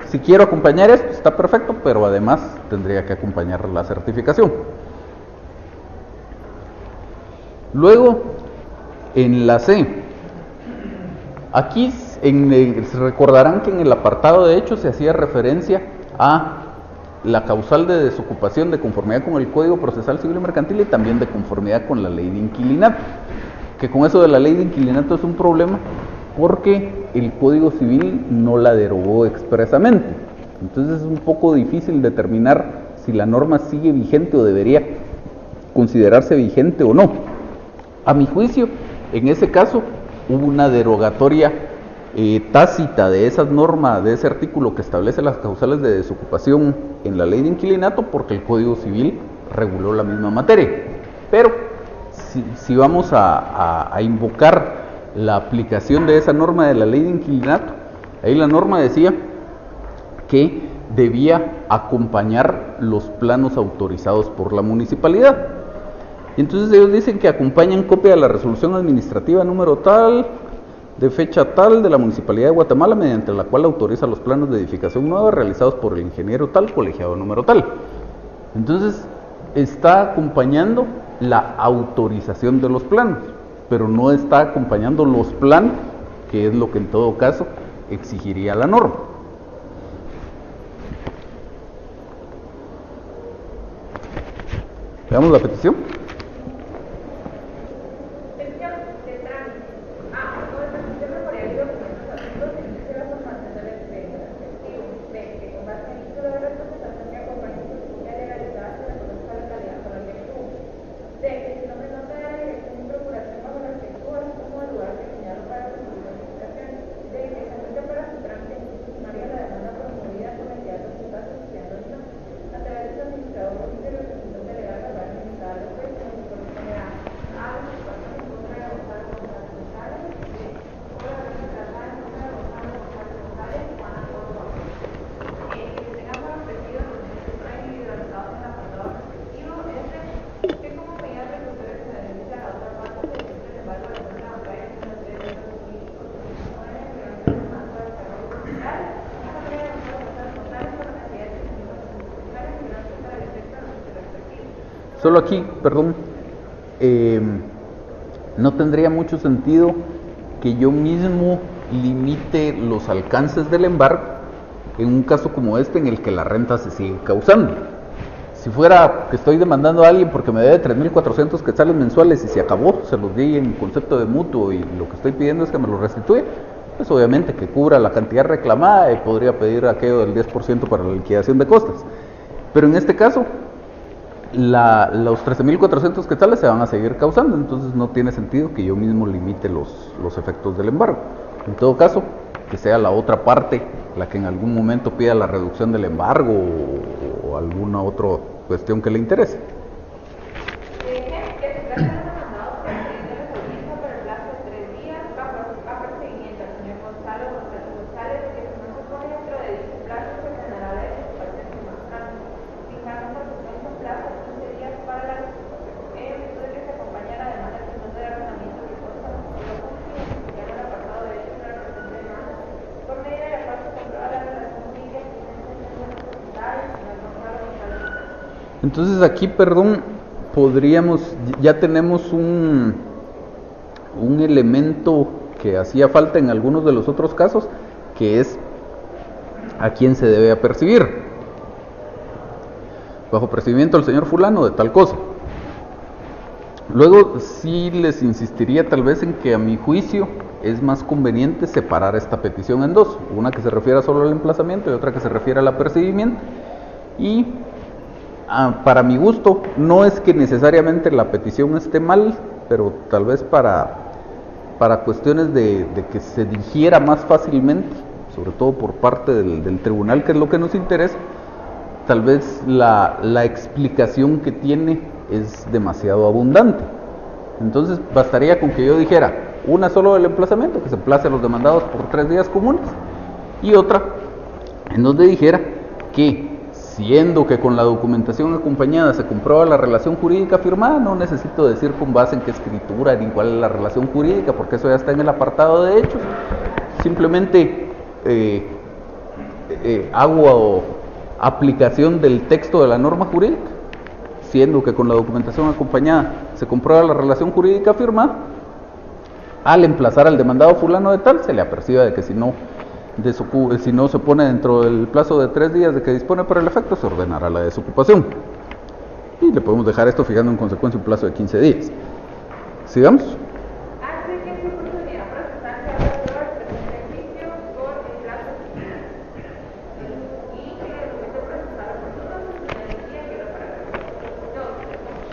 Si quiero acompañar esto, está perfecto, pero además tendría que acompañar la certificación. Luego, en la C, aquí se recordarán que en el apartado de hechos se hacía referencia a la causal de desocupación de conformidad con el Código Procesal Civil y Mercantil y también de conformidad con la ley de inquilinato. Que con eso de la ley de inquilinato es un problema porque el Código Civil no la derogó expresamente. Entonces es un poco difícil determinar si la norma sigue vigente o debería considerarse vigente o no. A mi juicio, en ese caso, hubo una derogatoria tácita de esa norma, de ese artículo que establece las causales de desocupación en la ley de inquilinato, porque el Código Civil reguló la misma materia. Pero si vamos a invocar la aplicación de esa norma de la ley de inquilinato, ahí la norma decía que debía acompañar los planos autorizados por la municipalidad. Entonces ellos dicen que acompañan copia de la resolución administrativa número tal, de fecha tal, de la Municipalidad de Guatemala, mediante la cual autoriza los planos de edificación nueva realizados por el ingeniero tal, colegiado número tal. Entonces está acompañando la autorización de los planos, pero no está acompañando los planos, que es lo que en todo caso exigiría la norma. Veamos la petición. Solo aquí, perdón, no tendría mucho sentido que yo mismo limite los alcances del embargo en un caso como este en el que la renta se sigue causando. Si fuera que estoy demandando a alguien porque me debe 3.400 quetzales mensuales y se acabó, se los di en concepto de mutuo y lo que estoy pidiendo es que me lo restituya, pues obviamente que cubra la cantidad reclamada y podría pedir aquello del 10% para la liquidación de costas. Pero en este caso, los 13.400 quetzales se van a seguir causando, entonces no tiene sentido que yo mismo limite los efectos del embargo. En todo caso, que sea la otra parte la que en algún momento pida la reducción del embargo o alguna otra cuestión que le interese. Entonces aquí, perdón, ya tenemos un elemento que hacía falta en algunos de los otros casos, que es a quién se debe apercibir. Bajo apercibimiento al señor fulano de tal cosa. Luego sí les insistiría tal vez en que a mi juicio es más conveniente separar esta petición en dos, una que se refiera solo al emplazamiento y otra que se refiere al apercibimiento. Y para mi gusto, no es que necesariamente la petición esté mal, pero tal vez para cuestiones de que se digiera más fácilmente, sobre todo por parte del tribunal, que es lo que nos interesa, tal vez la explicación que tiene es demasiado abundante. Entonces bastaría con que yo dijera una solo del emplazamiento, que se emplace a los demandados por 3 días comunes, y otra en donde dijera que siendo que con la documentación acompañada se comprueba la relación jurídica firmada, no necesito decir con base en qué escritura ni cuál es la relación jurídica, porque eso ya está en el apartado de hechos. Simplemente hago aplicación del texto de la norma jurídica, siendo que con la documentación acompañada se comprueba la relación jurídica firmada. Al emplazar al demandado fulano de tal, se le apercibe de que si no se pone dentro del plazo de 3 días de que dispone para el efecto, se ordenará la desocupación. Y le podemos dejar esto fijando en consecuencia un plazo de 15 días. ¿Sigamos? Hace que se procedía a procesar que haga el presente juicio por el plazo y que el documento procesal oportuno se decía que era para la dos,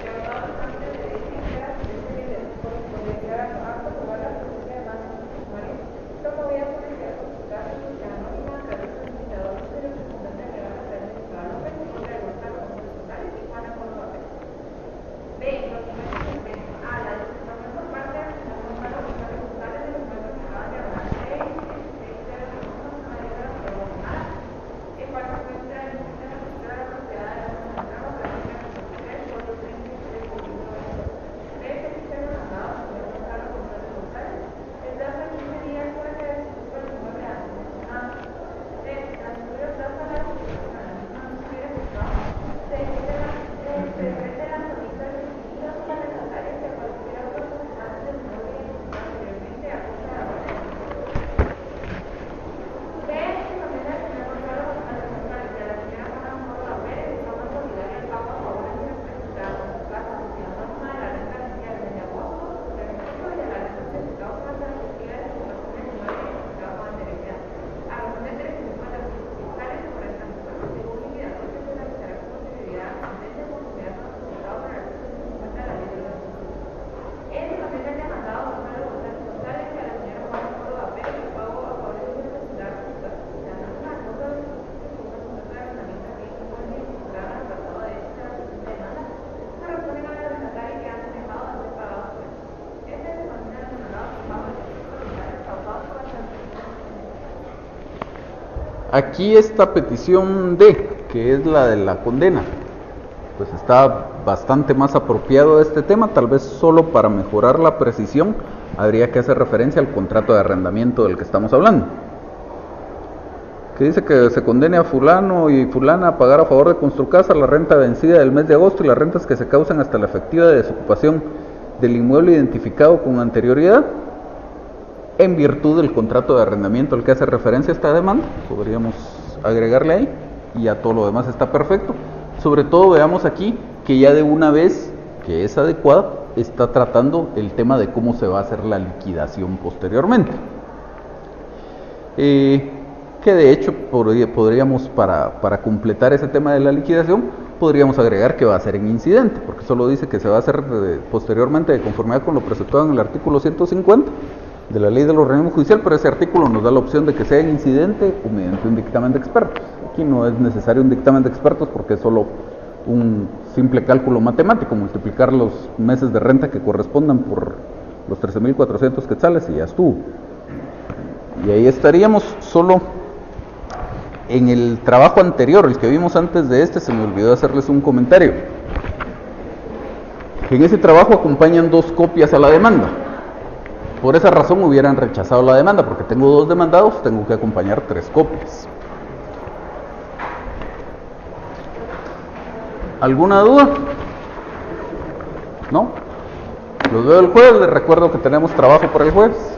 que hablaba antes de decir que era por declarar acto por la justicia de más como había publicado su caso y la anónima a través del indicador de representante de la Universidad López y contra el Gonzalo González y Juana Córdoba Pérez. B. Documentos de A. La designación por parte de la Gonzalo González de los miembros que acaban de hablar. B. De la A. En cual se encuentra en la estructura de la propiedad de la Nacional Operativa 23 por los 33 de 1992. B. Que se hicieron mandados por el Gonzalo González. El plazo de 15 días puede ser dispuesto el inmueble antes mencionado. C. Transcurrió el plazo de la ejecución a la misma no se hubiera efectuado. Se decreta la solicitud de definida por la arrendataria que cualquier otro solicitante del inmueble identificado anteriormente a costa de la orden. D. Se condena al señor Gonzalo González y a la señora Juana Córdoba Pérez de forma solidaria el pago a favor de los registrados en su casa, la norma de la renta vencida del mes de agosto, del ejercicio y de la renta certificada por la efectiva de desocupación del inmueble identificado con anterioridad. A razón de 350 puntos fiscales por esta misma, según liquidador que se realizará con posterioridad a sentencia de conformidad con los resultados del artículo 150 de la ley de los institutos. Es también el demandado Gonzalo González y a la señora Juana Córdoba Pérez el pago a favor de los registrados en su casa. La norma de acuerdo de los institutos de arrendamiento que impone y vincular al tratado de esta demanda corresponden a la arrendataria que han dejado de ser pagados por él. Este se denomina el demandado por pago de servicios solidarios causados por la transferencia. Aquí esta petición D, que es la de la condena, pues está bastante más apropiado de este tema. Tal vez solo para mejorar la precisión habría que hacer referencia al contrato de arrendamiento del que estamos hablando, que dice que se condene a fulano y fulana a pagar a favor de Construcasa la renta vencida del mes de agosto y las rentas que se causan hasta la efectiva desocupación del inmueble identificado con anterioridad en virtud del contrato de arrendamiento al que hace referencia esta demanda. Podríamos agregarle ahí y ya todo lo demás está perfecto. Sobre todo veamos aquí que ya de una vez, que es adecuada, está tratando el tema de cómo se va a hacer la liquidación posteriormente. Que de hecho podríamos, para completar ese tema de la liquidación, podríamos agregar que va a ser en incidente, porque solo dice que se va a hacer posteriormente de conformidad con lo preceptuado en el artículo 150 de la ley del organismo judicial, pero ese artículo nos da la opción de que sea en incidente o mediante un dictamen de expertos. Aquí no es necesario un dictamen de expertos porque es solo un simple cálculo matemático, multiplicar los meses de renta que correspondan por los 13.400 quetzales y ya estuvo. Y ahí estaríamos. Solo en el trabajo anterior, el que vimos antes de este, se me olvidó hacerles un comentario. En ese trabajo acompañan 2 copias a la demanda. Por esa razón hubieran rechazado la demanda, porque tengo 2 demandados, tengo que acompañar 3 copias. ¿Alguna duda? ¿No? Los veo el jueves, les recuerdo que tenemos trabajo para el jueves.